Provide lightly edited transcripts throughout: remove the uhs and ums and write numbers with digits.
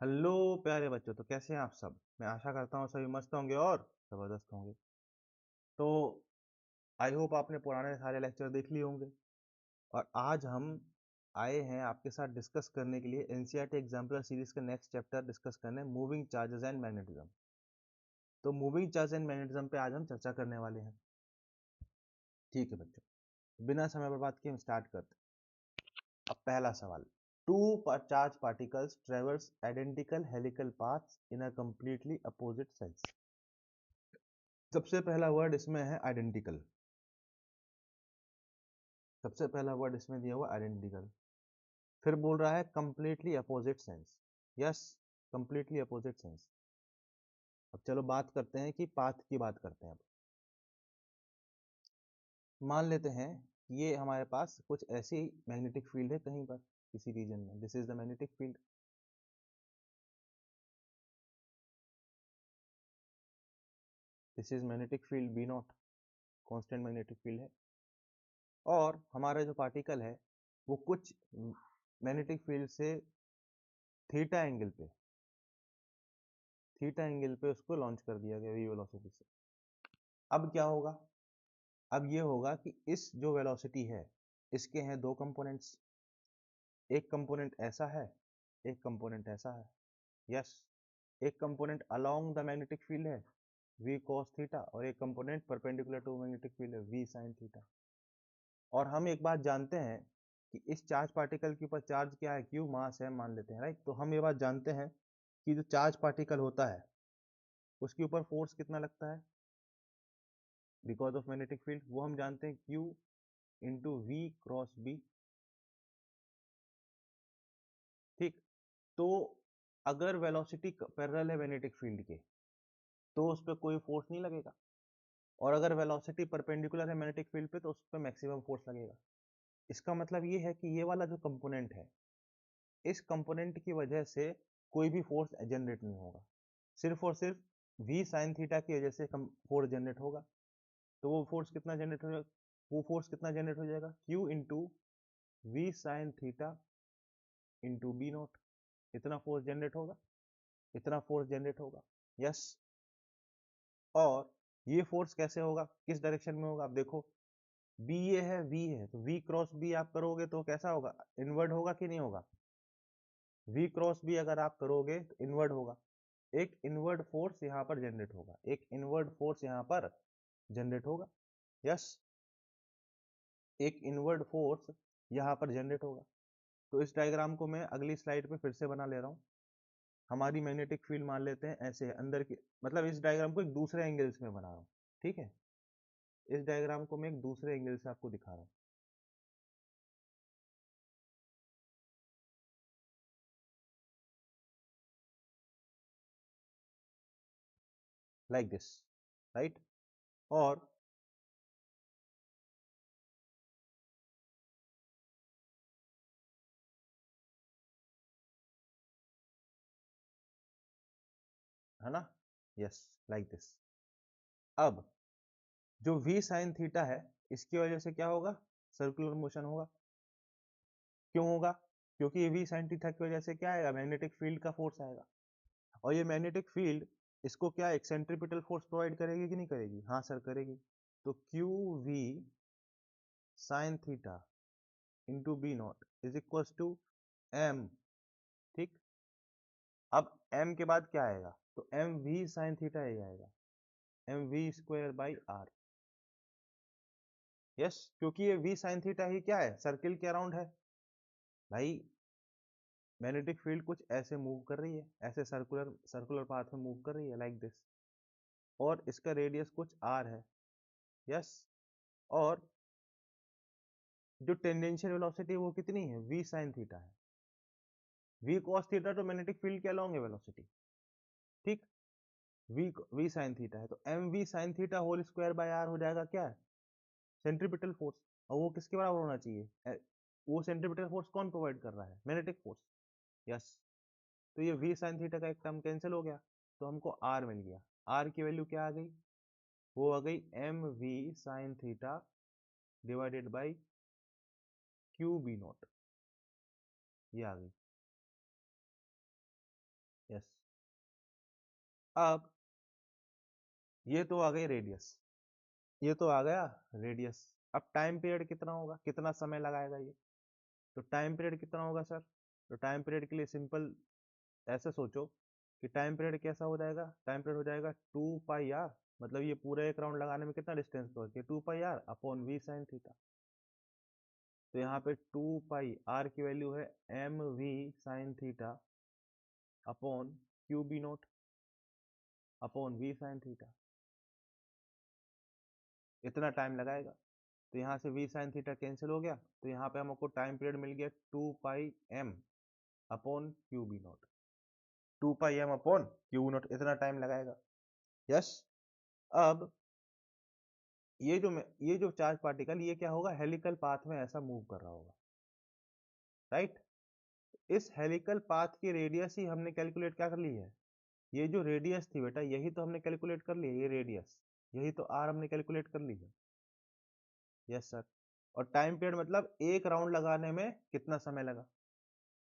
Hello प्यारे बच्चों, तो कैसे हैं आप सब। मैं आशा करता हूँ सभी मस्त होंगे और ज़बरदस्त होंगे। तो आई होप आपने पुराने सारे लेक्चर देख लिए होंगे और आज हम आए हैं आपके साथ डिस्कस करने के लिए एनसीईआरटी एग्जाम्पलर सीरीज का नेक्स्ट चैप्टर डिस्कस करने, मूविंग चार्जेस एंड मैग्नेटिज्म। तो मूविंग चार्ज एंड मैग्नेटिज्म पे आज हम चर्चा करने वाले हैं। ठीक है बच्चों, बिना समय बर्बाद किए हम स्टार्ट करते हैं। अब पहला सवाल, two charge particles traverse identical helical paths in a completely opposite sense. सबसे पहला वर्ड इसमें है आइडेंटिकल। सबसे पहला वर्ड इसमें दिया हुआ आइडेंटिकल। फिर बोल रहा है completely opposite sense. Yes, completely opposite sense. अब चलो बात करते हैं कि पाथ की बात करते हैं। अब मान लेते हैं कि ये हमारे पास कुछ ऐसी मैग्नेटिक फील्ड है कहीं पर किसी रीजन में। This is the magnetic field. This is magnetic field B naught, constant magnetic field है। और हमारा जो पार्टिकल है वो कुछ मैग्नेटिक फील्ड से थीटा एंगल पे उसको लॉन्च कर दिया गया वी वेलोसिटी से। अब क्या होगा? अब ये होगा कि इस जो वेलोसिटी है इसके हैं दो कंपोनेंट्स। एक कंपोनेंट ऐसा है, एक कंपोनेंट ऐसा है। यस, एक component along the magnetic field है v cos थीटा और एक component perpendicular to magnetic field है v sin थीटा। और हम एक बात जानते हैं कि इस चार्ज पार्टिकल के ऊपर चार्ज क्या है, q मास है मान लेते हैं, राइट। तो हम ये बात जानते हैं कि जो चार्ज पार्टिकल होता है उसके ऊपर फोर्स कितना लगता है बिकॉज ऑफ मैग्नेटिक फील्ड। वो हम जानते हैं q into v cross B. ठीक। तो अगर वेलोसिटी पैरेलल है मैग्नेटिक फील्ड के तो उस पर कोई फोर्स नहीं लगेगा, और अगर वेलोसिटी परपेंडिकुलर है मैग्नेटिक फील्ड पे तो उस पर मैक्सिमम फोर्स लगेगा। इसका मतलब ये है कि ये वाला जो कंपोनेंट है इस कंपोनेंट की वजह से कोई भी फोर्स जनरेट नहीं होगा, सिर्फ और सिर्फ v sin थीटा की वजह से फोर्स जनरेट होगा। तो वो फोर्स कितना जनरेट हो, वो फोर्स कितना जनरेट हो जाएगा, q into v sine theta into B naught. इतना फोर्स जनरेट होगा, इतना फोर्स जनरेट होगा। यस। और ये फोर्स कैसे होगा, किस डायरेक्शन में होगा? आप देखो, बी ये है, v है, तो v क्रॉस b आप करोगे तो कैसा होगा, इनवर्ड होगा कि नहीं होगा? v क्रॉस b अगर आप करोगे तो इनवर्ड होगा। एक इनवर्ड फोर्स यहाँ पर जनरेट होगा, एक इनवर्ड फोर्स यहाँ पर जनरेट होगा। यस, एक इनवर्ड फोर्स यहाँ पर जनरेट होगा। तो इस डायग्राम को मैं अगली स्लाइड पे फिर से बना ले रहा हूँ। हमारी मैग्नेटिक फील्ड मान लेते हैं ऐसे अंदर की, मतलब इस डायग्राम को एक दूसरे एंगल से मैं बना रहा हूँ। ठीक है, इस डायग्राम को मैं एक दूसरे एंगल से आपको दिखा रहा हूँ। Like this, right. और है ना, यस, लाइक दिस। अब जो v sin थीटा है इसकी वजह से क्या होगा, सर्कुलर मोशन होगा। क्यों होगा? क्योंकि v sin थीटा की वजह से क्या आएगा, मैग्नेटिक फील्ड का फोर्स आएगा। और ये मैग्नेटिक फील्ड इसको क्या एक सेंट्रीपिटल फोर्स प्रोवाइड करेगी कि नहीं करेगी? हाँ सर, करेगी। तो Q V sine theta into B nought is equal to M. ठीक। अब m के बाद क्या आएगा, तो एम वी साइन थीटा ही आएगा, M V square by R. Yes, क्योंकि ये v साइन थीटा ही क्या है, सर्किल के अराउंड है। भाई मैग्नेटिक फील्ड कुछ ऐसे मूव कर रही है, ऐसे सर्कुलर सर्कुलर पाथ में मूव कर रही है लाइक दिस, और इसका रेडियस कुछ r है। यस। और जो टेंजेंशियल वेलोसिटी वो कितनी है, v sin थीटा है। v cos थीटा तो मैग्नेटिक फील्ड के अलोंग है वेलोसिटी। ठीक। v sin थीटा है तो M V sine theta whole square by R हो जाएगा क्या, सेंट्रीपिटल फोर्स। और वो किसके बराबर होना चाहिए, वो सेंट्रीपिटल फोर्स कौन प्रोवाइड कर रहा है, मैग्नेटिक फोर्स। यस। तो ये v sin थीटा का एक टर्म कैंसिल हो गया तो हमको r मिल गया। r की वैल्यू क्या आ गई, वो आ गई M V sine theta divided by Q B nought, ये आ गई। यस। अब ये तो आ गई रेडियस, ये तो आ गया रेडियस। अब टाइम पीरियड कितना होगा, कितना समय लगाएगा ये? तो टाइम पीरियड कितना होगा सर? तो टाइम पीरियड के लिए सिंपल ऐसे सोचो कि टाइम पीरियड कैसा हो जाएगा, टाइम पीरियड हो जाएगा 2 पाई आर, मतलब ये पूरा एक राउंड लगाने में कितना डिस्टेंस कवर किया, 2 pi R upon V sine theta. तो यहाँ पे 2 पाई आर की वैल्यू है M V sine theta upon Q B nought upon V sine theta. इतना टाइम लगाएगा। तो यहाँ से वी साइन थीटा कैंसिल हो गया, तो यहाँ पे हमको टाइम पीरियड मिल गया 2 pi M upon Q B nought, 2 pi M upon Q nought, इतना टाइम लगाएगा। यस। अब ये जो चार्ज पार्टिकल ये क्या होगा, हेलिकल पाथ में ऐसा मूव कर रहा होगा, राइट। इस हेलिकल पाथ की रेडियस ही हमने कैलकुलेट क्या कर ली है, ये जो रेडियस थी बेटा यही तो हमने कैलकुलेट कर ली है, ये रेडियस यही तो आर हमने कैलकुलेट कर ली है। Yes sir. और टाइम पीरियड मतलब एक राउंड लगाने में कितना समय लगा।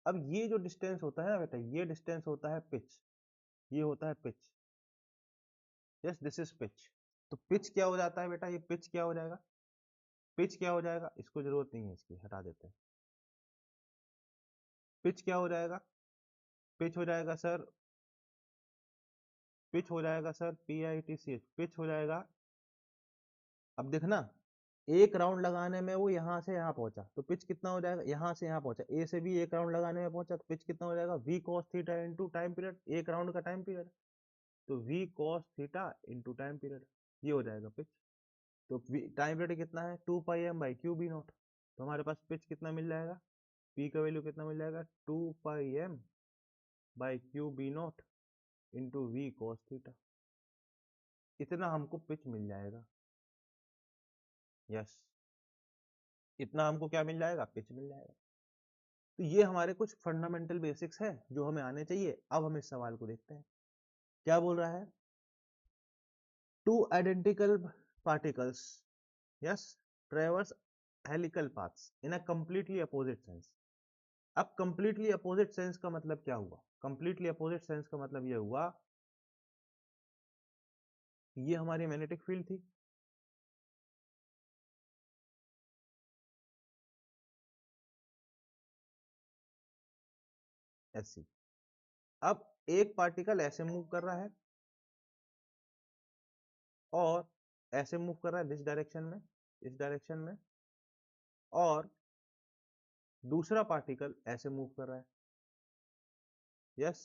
अब ये जो डिस्टेंस होता है ना बेटा, ये डिस्टेंस होता है पिच, ये होता है pitch. Yes, this is pitch. तो पिच क्या हो जाता है बेटा, ये पिच क्या हो जाएगा, पिच क्या हो जाएगा, इसको जरूरत नहीं है, इसकी हटा देते हैं। पिच क्या हो जाएगा, पिच हो जाएगा सर, पिच हो जाएगा सर PITCH, पिच हो जाएगा। अब देखना, एक राउंड लगाने में वो यहाँ से यहाँ पहुंचा, तो पिच कितना हो जाएगा, यहाँ से यहाँ पहुंचा, ए से भी एक राउंड लगाने में पहुंचा, तो पिच कितना हो जाएगा, V cos theta into time period, एक राउंड का टाइम पीरियड, तो V cos theta into time period, ये हो जाएगा पिच। तो टाइम पीरियड कितना है, 2 pi M by Q B nought. तो हमारे पास पिच कितना मिल जाएगा, पी का वैल्यू कितना मिल जाएगा, 2 pi M by Q B nought into V cos theta, इतना हमको पिच मिल जाएगा। यस, इतना हमको क्या मिल जाएगा, पिच मिल जाएगा। तो ये हमारे कुछ फंडामेंटल बेसिक्स है जो हमें आने चाहिए। अब हम इस सवाल को देखते हैं, क्या बोल रहा है, two identical particles yes ट्रेवर्स helical paths in a completely opposite sense. अब कंप्लीटली अपोजिट सेंस का मतलब क्या हुआ, कंप्लीटली अपोजिट सेंस का मतलब ये हुआ, ये हमारी मैग्नेटिक फील्ड थी, ऐसी। अब एक पार्टिकल ऐसे मूव कर रहा है और ऐसे मूव कर रहा है दिस डायरेक्शन में, इस डायरेक्शन में, और दूसरा पार्टिकल ऐसे मूव कर रहा है। यस,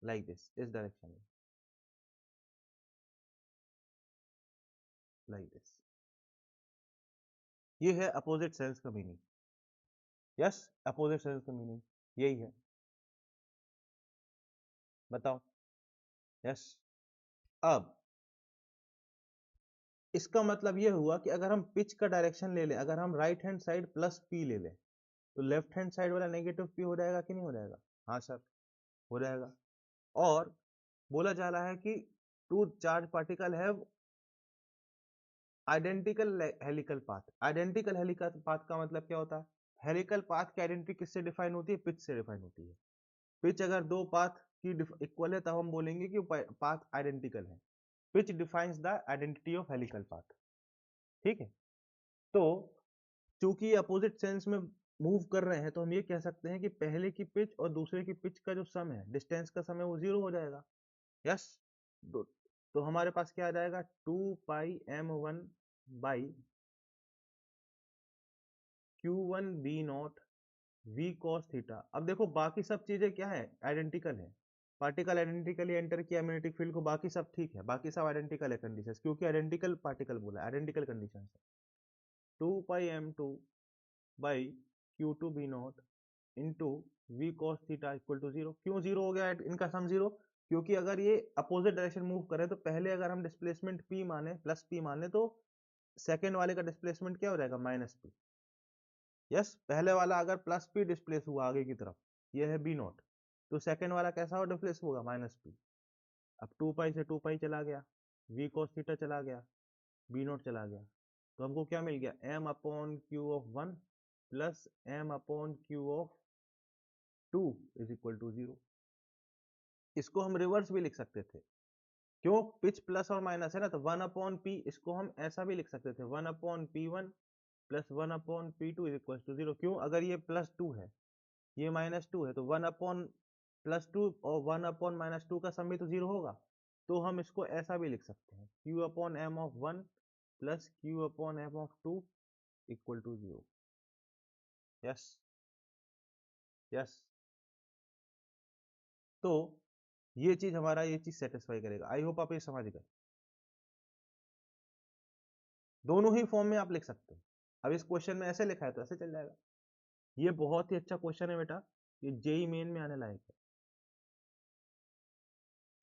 लाइक दिस, इस डायरेक्शन में, लाइक दिस। ये है अपोजिट सेंस का मीनिंग। यस, अपोजिट सेंस का मीनिंग यही है, बताओ। यस। अब इसका मतलब ये हुआ कि अगर हम पिच का डायरेक्शन ले लें, अगर हम right hand side plus P ले लें, तो लेफ्ट हैंड साइड वाला नेगेटिव पी हो जाएगा कि नहीं हो जाएगा? हाँ सर, हो जाएगा। और बोला जा रहा है कि two charge particle have identical helical path. Identical helical path का मतलब क्या होता है, हेलिकल पाथ की आइडेंटिटी किससे डिफाइन होती है, पिच से डिफाइन होती है। पिच अगर दो पाथ की इक्वल है तब हम बोलेंगे कि पाथ आइडेंटिकल है। Pitch defines the identity of helical path, ठीक है। तो चूंकि अपोजिट सेंस में मूव कर रहे हैं, तो हम ये कह सकते हैं कि पहले की पिच और दूसरे की पिच का जो सम है, डिस्टेंस का सम है, वो 0 हो जाएगा। यस। तो, तो हमारे पास क्या आ जाएगा, 2 पाई m1 by Q1 B0 V cos theta. अब देखो बाकी सब चीजें क्या है, आइडेंटिकल है। पार्टिकल आइडेंटिकली एंटर किया मैग्नेटिक फील्ड को, बाकी सब ठीक है, बाकी सब आइडेंटिकल है कंडीशन, क्योंकि आइडेंटिकल पार्टिकल बोला, आइडेंटिकल कंडीशन है। 2 pi m2 by Q2 B0 into V cos theta equal to 0। क्यों 0 हो गया इनका सम 0? क्योंकि अगर ये अपोजिट डायरेक्शन मूव करे तो पहले अगर हम डिस्प्लेसमेंट p माने, प्लस p माने, तो सेकेंड वाले का डिस्प्लेसमेंट क्या हो जाएगा, माइनस p। यस, पहले वाला अगर प्लस p डिस्प्लेस हुआ आगे की तरफ, ये है B0, तो सेकेंड वाला कैसा हो डिस्प्लेस होगा, माइनस p। अब 2 पाई से 2 पाई चला गया, वी कॉस थीटा चला गया, B0 चला गया, तो हमको क्या मिल गया, m upon Q of 1 plus m upon Q of 2 is equal to 0। इसको हम रिवर्स भी लिख सकते थे, क्यों, पिच प्लस और माइनस है ना, तो 1 अपॉन पी, इसको हम ऐसा भी लिख सकते थे 1 upon P1 plus 1 upon P2 is equal to 0। क्यों, अगर ये प्लस 2 है, ये माइनस 2 है, तो 1 अपॉन प्लस 2 और 1 अपॉन माइनस 2 का सम भी तो 0 होगा। तो हम इसको ऐसा भी लिख सकते हैं, q upon m of 1 plus q upon m of 2 equal to 0। Yes yes. तो ये चीज हमारा, ये चीज सेटिस्फाई करेगा। आई होप आप ये समझ गए। दोनों ही फॉर्म में आप लिख सकते हो। अब इस क्वेश्चन में ऐसे लिखा है तो ऐसे चल जाएगा। ये बहुत ही अच्छा क्वेश्चन है बेटा, ये जेई मेन में आने लायक है।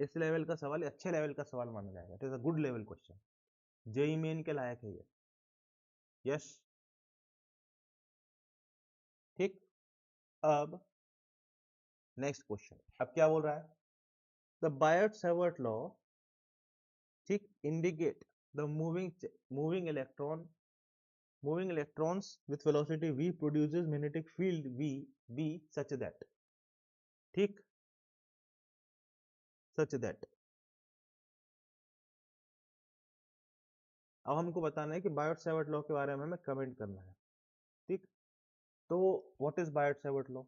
इस लेवल का सवाल, अच्छे लेवल का सवाल माना जाएगा। It is a good level question, JEE Main के लायक है ये। यस, ठीक। अब नेक्स्ट क्वेश्चन, अब क्या बोल रहा है, द बायट-सैवर्ट लॉ, ठीक, indicate the moving electrons with velocity v produces magnetic field v such that, ठीक, such that। अब हमको बताना है कि बायट-सैवर्ट लॉ के बारे में हमें कमेंट करना है, ठीक। तो व्हाट इज बायट-सैवर्ट लॉ?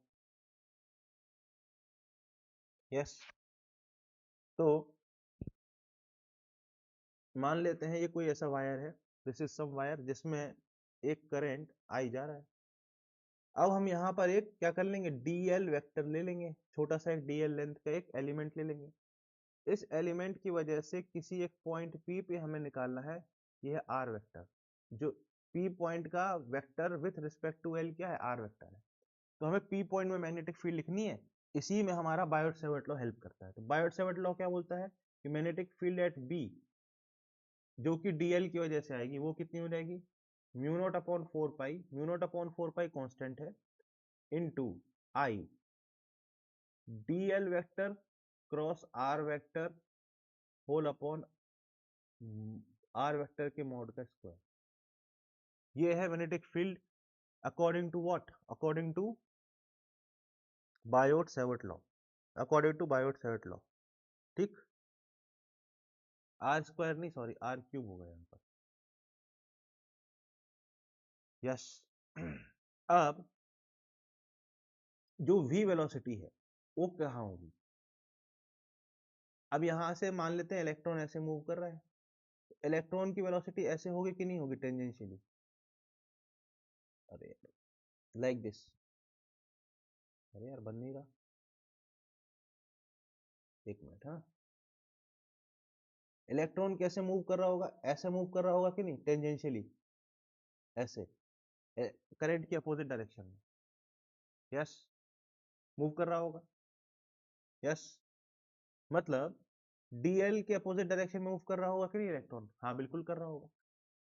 यस, तो मान लेते हैं ये कोई ऐसा वायर है, दिस इज सम वायर जिसमें एक करंट आई जा रहा है। अब हम यहाँ पर एक क्या कर लेंगे, dl वेक्टर ले लेंगे, छोटा सा एक dl लेंथ का एक एलिमेंट ले लेंगे। इस एलिमेंट की वजह से किसी एक पॉइंट P पे हमें निकालना है, यह r वेक्टर, जो P पॉइंट का vector with respect to L क्या है, r वेक्टर है। तो हमें P पॉइंट में मैग्नेटिक फील्ड लिखनी है, इसी में हमारा बायट-सैवर्ट लॉ हेल्प करता है। तो बायट-सैवर्ट लॉ क्या बोलता है कि मैग्नेटिक फील्ड एट B जो कि dl की वजह से आएगी, वो कितनी हो जाएगी, mu nought upon 4 pi, mu nought upon 4 pi constant है, into I dl vector cross r vector whole upon r vector के मॉड का स्क्वायर। ये है magnetic field according to what, according to Biot Savart law, according to Biot Savart law, ठीक। R square नहीं, sorry R cube होगा यहाँ पर। Yes. अब जो v वेलोसिटी है वो कहाँ होगी, अब यहां से मान लेते हैं इलेक्ट्रॉन ऐसे मूव कर रहा है, इलेक्ट्रॉन की वेलोसिटी ऐसे होगी कि नहीं होगी, टेंजेंशियली, अरे लाइक दिस, अरे यार बन नहीं रहा, एक मिनट, हाँ, इलेक्ट्रॉन कैसे मूव कर रहा होगा, ऐसे मूव कर रहा होगा कि नहीं, टेंजेंशियली ऐसे, करंट की अपोजिट डायरेक्शन में। यस, मूव कर रहा होगा। यस, मतलब dl के अपोजिट डायरेक्शन में मूव कर रहा होगा कि नहीं इलेक्ट्रॉन, हाँ बिल्कुल कर रहा होगा।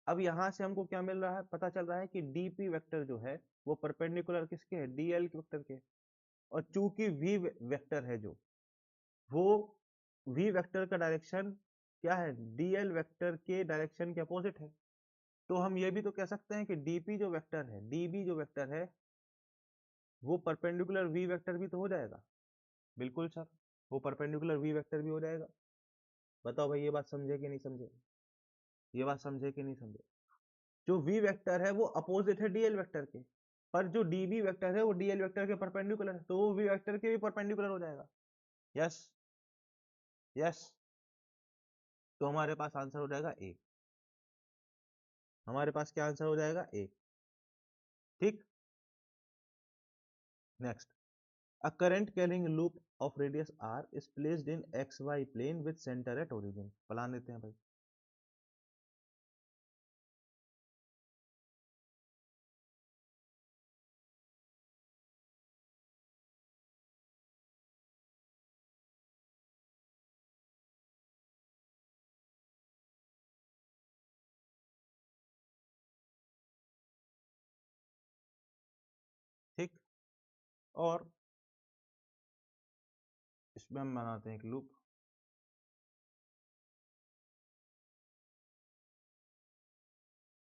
अब यहां से हमको क्या मिल रहा है, पता चल रहा है कि dp वेक्टर जो है वो परपेंडिकुलर किसके है, dl के वेक्टर के। और चूंकि v वेक्टर है जो, वो v वेक्टर का डायरेक्शन क्या है, dl वेक्टर के डायरेक्शन के अपोजिट है। तो हम ये भी तो कह सकते हैं कि dp जो वेक्टर है, db जो वेक्टर है, वो परपेंडिकुलर v वेक्टर भी तो हो जाएगा। बिल्कुल सर, वो परपेंडिकुलर v वेक्टर भी हो जाएगा। बताओ भाई, ये बात समझे कि नहीं समझे, ये बात समझे कि नहीं समझे। जो v वेक्टर है वो अपोजिट है dl वेक्टर के, पर जो db वेक्टर है वो dl वेक्टर के परपेंडिकुलर है, तो वो v वेक्टर के भी परपेंडिकुलर हो जाएगा। Yes yes. तो हमारे पास आंसर हो जाएगा ए, हमारे पास क्या आंसर हो जाएगा, ए, ठीक। Next, a current carrying loop of radius r is placed in xy plane with center at origin। Plan देते हैं भाई। ठीक, और इसमें हम बनाते हैं एक लूप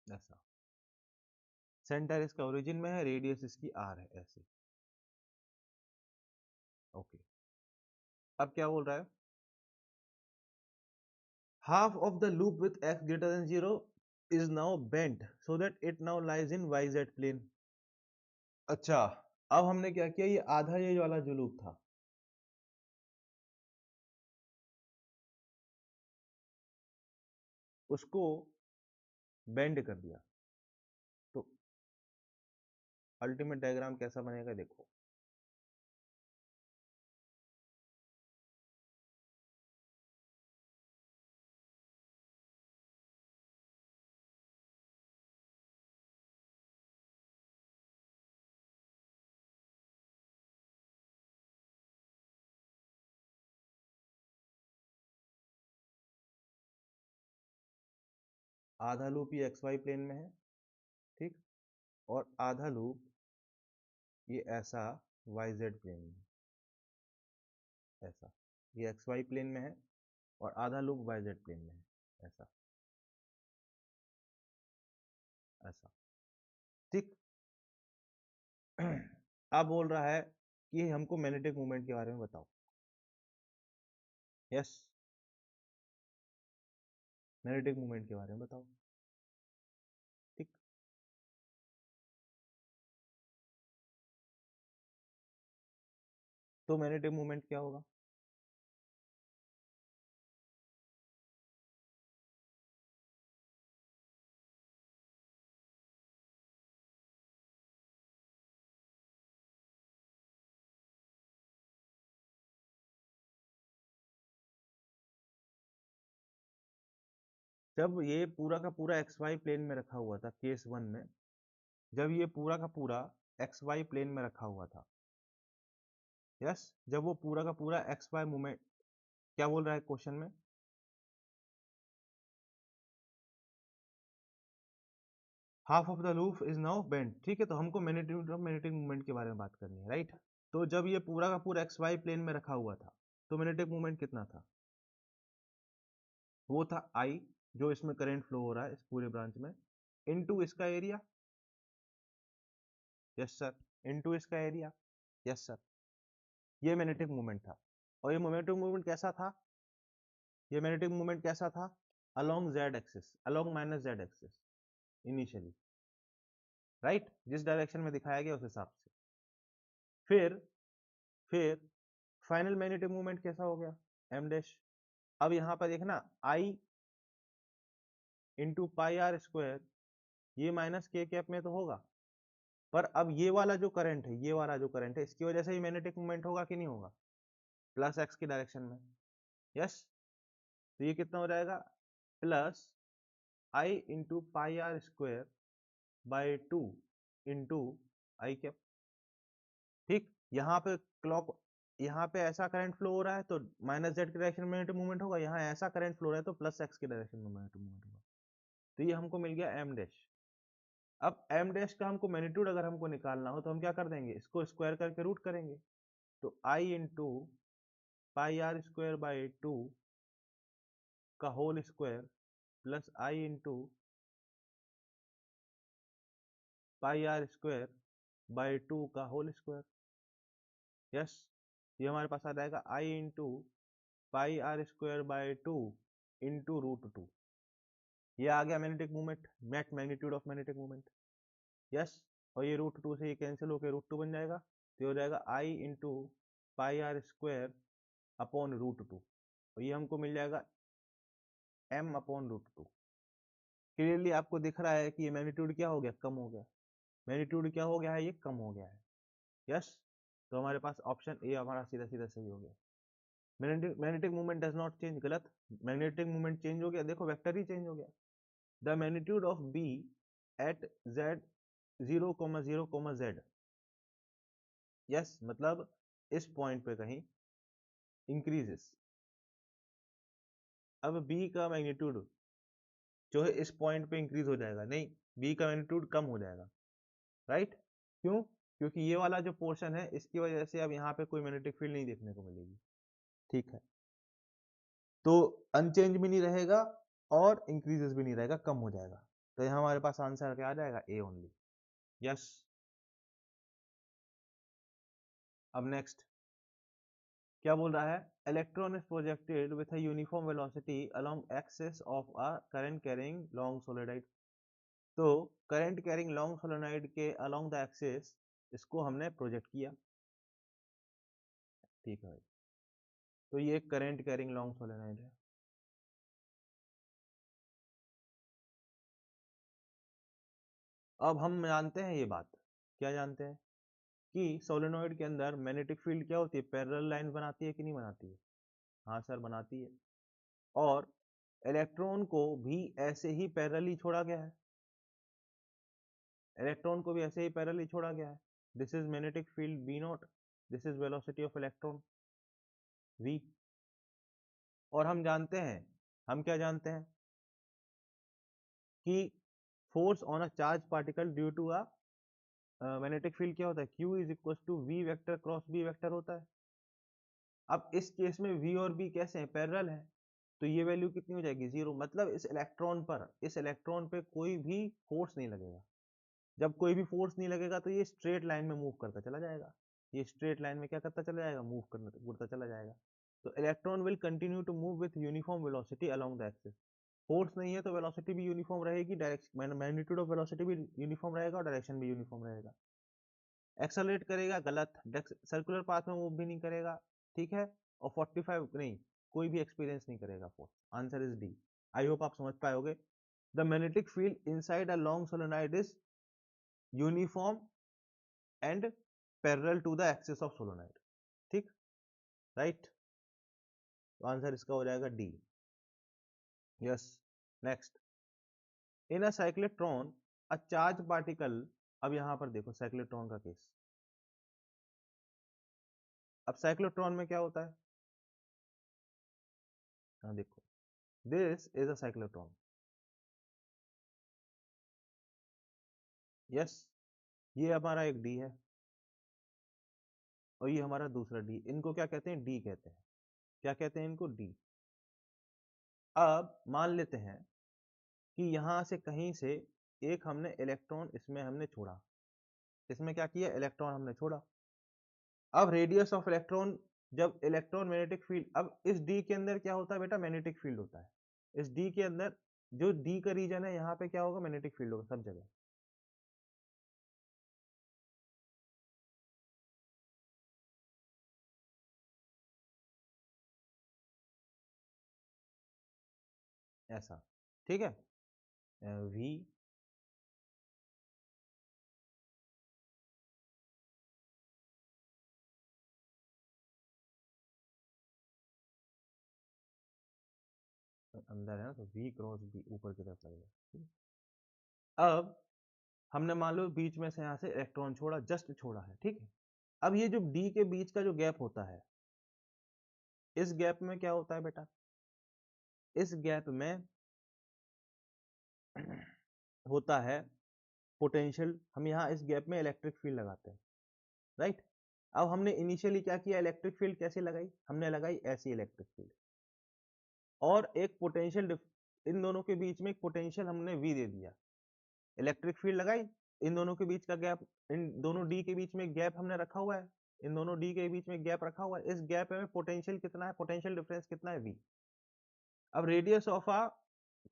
ऐसा। सेंटर इसका ओरिजिन में है, रेडियस इसकी आर है, ऐसे। ओके, अब क्या बोल रहा है, half of the loop with x greater than 0 is now bent so that it now lies in yz plane। अच्छा, अब हमने क्या किया, ये आधा ये वाला जो लूप था, उसको बेंड कर दिया। तो अल्टीमेट डायग्राम कैसा बनेगा देखो, आधा लूप ये एक्स वाई प्लेन में है, ठीक, और आधा लूप ये ऐसा वाई जेड प्लेन में, ऐसा, ये एक्स वाई प्लेन में है और आधा लूप वाई जेड प्लेन में है, ऐसा, ऐसा, ठीक। अब बोल रहा है कि हमको मैग्नेटिक मूवमेंट के बारे में बताओ। यस, मैग्नेटिक मूवमेंट के बारे में बताओ, ठीक। तो मैग्नेटिक मूवमेंट क्या होगा, जब ये पूरा का पूरा एक्स वाई प्लेन में रखा हुआ था केस वन में, जब ये पूरा का पूरा एक्स वाई प्लेन में रखा हुआ था, यस, जब वो पूरा का पूरा एक्स वाई मूवमेंट, क्या बोल रहा है क्वेश्चन में, half of the loop is now bent, ठीक है, तो हमको मैग्नेटिक मूवमेंट के बारे में बात करनी है, राइट। तो जब ये पूरा का पूरा एक्स वाई प्लेन में रखा हुआ था, तो मैग्नेटिक मूवमेंट कितना था, वो था आई, जो इसमें करंट फ्लो हो रहा है इस पूरे ब्रांच में, इनटू इसका एरिया, यस सर, इनटू इसका एरिया, यस सर, ये मैग्नेटिक मूवमेंट था। और ये मैग्नेटिक मूवमेंट कैसा था, ये मैग्नेटिक मूवमेंट कैसा था, along Z axis, along minus Z axis initially, right, जिस डायरेक्शन में दिखाया गया उस हिसाब से। फिर फाइनल मैग्नेटिक मूवमेंट कैसा हो गया, एम डैश। अब यहाँ पर देखना, आई इंटू पाई आर स्क्वायर, ये माइनस के कैप में तो होगा, पर अब ये वाला जो करंट है, ये वाला जो करंट है, इसकी वजह से ही मैग्नेटिक मूवमेंट होगा कि नहीं होगा, प्लस एक्स की डायरेक्शन में, यस। तो ये कितना हो जाएगा, plus I into pi R square by two into I cap, ठीक। यहाँ पे क्लॉक, यहाँ पे ऐसा करंट फ्लो हो रहा है तो माइनस जेड की डायरेक्शन में मैग्नेटिक मूवमेंट होगा, यहाँ ऐसा करंट फ्लो हो रहा है तो प्लस एक्स की डायरेक्शन में मैग्नेटिक मूवमेंट होगा। तो ये हमको मिल गया एम डैश। अब एम डैश का हमको मैग्नीट्यूड अगर हमको निकालना हो तो हम क्या कर देंगे, इसको स्क्वायर करके रूट करेंगे, तो I into pi R square by two का whole square plus I into pi R square by two का होल स्क्वायर, यस। ये हमारे पास आ जाएगा I into pi R square by two into root two, ये आ गया magnetic movement, net magnitude of magnetic movement, yes. और ये रूट टू से ये कैंसिल होकर रूट टू बन जाएगा, तो ये हो जाएगा I into pi R square upon root two, और ये हमको मिल जाएगा M upon root two. Clearly आपको दिख रहा है कि ये मैग्नीट्यूड क्या हो गया, कम हो गया, मैग्नीट्यूड क्या हो गया है, ये कम हो गया है, यस। तो हमारे पास ऑप्शन ए हमारा सीधा सीधा सही हो गया। Magnetic movement does not change, गलत, मैग्नेटिक मूवमेंट चेंज हो गया, देखो वेक्टर ही चेंज हो गया। The magnitude of B at Z 0,0,z, yes, मतलब इस पॉइंट पे कहीं इंक्रीजेस। अब बी का मैग्नीट्यूड जो है इस पॉइंट पे इंक्रीज हो जाएगा, नहीं, बी का मैग्नीट्यूड कम हो जाएगा, राइट। क्यों, क्योंकि ये वाला जो पोर्शन है इसकी वजह से अब यहाँ पे कोई मैग्नेटिक फील्ड नहीं देखने को मिलेगी, ठीक है। तो अनचेंज भी नहीं रहेगा और इंक्रीजेस भी नहीं रहेगा, कम हो जाएगा। तो यहाँ हमारे पास आंसर क्या आ जाएगा, ए ओनली। यस। अब नेक्स्ट क्या बोल रहा है, electron is projected with a uniform velocity along axis of a current carrying long solenoid. तो करंट कैरिंग लॉन्ग सोलेनाइड के अलोंग द एक्सिस इसको हमने प्रोजेक्ट किया, ठीक है भाई। तो ये करंट कैरिंग लॉन्ग सोलेनाइड है। अब हम जानते हैं ये बात, क्या जानते हैं कि सोलेनॉइड के अंदर मैग्नेटिक फील्ड क्या होती है, पैरेलल लाइन बनाती है कि नहीं बनाती है? हाँ सर बनाती है। और इलेक्ट्रॉन को भी ऐसे ही पैरेलली छोड़ा गया है, इलेक्ट्रॉन को भी ऐसे ही पैरेलली छोड़ा गया है। This is magnetic field B nought, this is velocity of electron v। और हम जानते हैं, हम क्या जानते हैं कि force on a charge particle due to a magnetic field क्या होता है, q is equal to v vector cross b vector होता है। अब इस केस में v और b कैसे हैं, पैरेलल है, तो ये वैल्यू कितनी हो जाएगी, 0। मतलब इस इलेक्ट्रॉन पे कोई भी फोर्स नहीं लगेगा। जब कोई भी फोर्स नहीं लगेगा तो ये स्ट्रेट लाइन में मूव करता चला जाएगा, ये स्ट्रेट लाइन में क्या करता चला जाएगा, मूव करता चला जाएगा। तो electron will continue to move with uniform velocity along the axis. Force नहीं है तो वेलोसिटी भी यूनिफॉर्म रहेगी, डायरेक्शन मैग्नीट्यूड ऑफ वेलोसिटी भी यूनिफॉर्म रहेगा और डायरेक्शन भी यूनिफॉर्म रहेगा। एक्सेलरेट करेगा, गलत, सर्कुलर पाथ में मूव भी नहीं करेगा, ठीक है। और 45 नहीं, कोई भी एक्सपीरियंस नहीं करेगा force. Answer is D. I hope आप समझ पाओगे। The magnetic field inside a long solenoid is uniform and parallel to the axis of solenoid, ठीक, राइट। तो आंसर इसका हो जाएगा D. Yes. Next, in a cyclotron a charge particle. अब यहां पर देखो साइक्लोट्रॉन का केस। अब साइक्लोट्रॉन में क्या होता है, हाँ देखो, this is a cyclotron. Yes, ये हमारा एक डी है और ये हमारा दूसरा डी। इनको क्या कहते हैं, डी कहते हैं। क्या कहते हैं इनको, डी। अब मान लेते हैं कि यहां से कहीं से एक हमने इलेक्ट्रॉन इसमें हमने छोड़ा, इसमें क्या किया, इलेक्ट्रॉन हमने छोड़ा। अब रेडियस ऑफ इलेक्ट्रॉन, जब इलेक्ट्रॉन मैग्नेटिक फील्ड, अब इस डी के अंदर क्या होता है बेटा, मैग्नेटिक फील्ड होता है। इस डी के अंदर जो डी का रीजन है यहाँ पे क्या होगा, मैग्नेटिक फील्ड होगा सब जगह। ऐसा, ठीक है। वी अंदर है ना, तो वी क्रॉस बी ऊपर की तरफ लगेगा। अब हमने मान लो बीच में से यहाँ से इलेक्ट्रॉन छोड़ा, जस्ट छोड़ा है, ठीक है। अब ये जो डी के बीच का जो गैप होता है, इस गैप में क्या होता है बेटा, इस गैप में होता है पोटेंशियल। हम यहाँ इस गैप में इलेक्ट्रिक फील्ड लगाते हैं, राइट। अब हमने इनिशियली क्या किया, इलेक्ट्रिक फील्ड कैसे लगाई, हमने लगाई ऐसी इलेक्ट्रिक फील्ड, और एक पोटेंशियल, इन दोनों के बीच में एक पोटेंशियल हमने वी दे दिया। इलेक्ट्रिक फील्ड लगाई, इन दोनों के बीच का गैप, इन दोनों डी के बीच में गैप हमने रखा हुआ है, इन दोनों डी के बीच में गैप रखा हुआ है। इस गैप में पोटेंशियल कितना है, पोटेंशियल डिफरेंस कितना है, वी। अब radius of a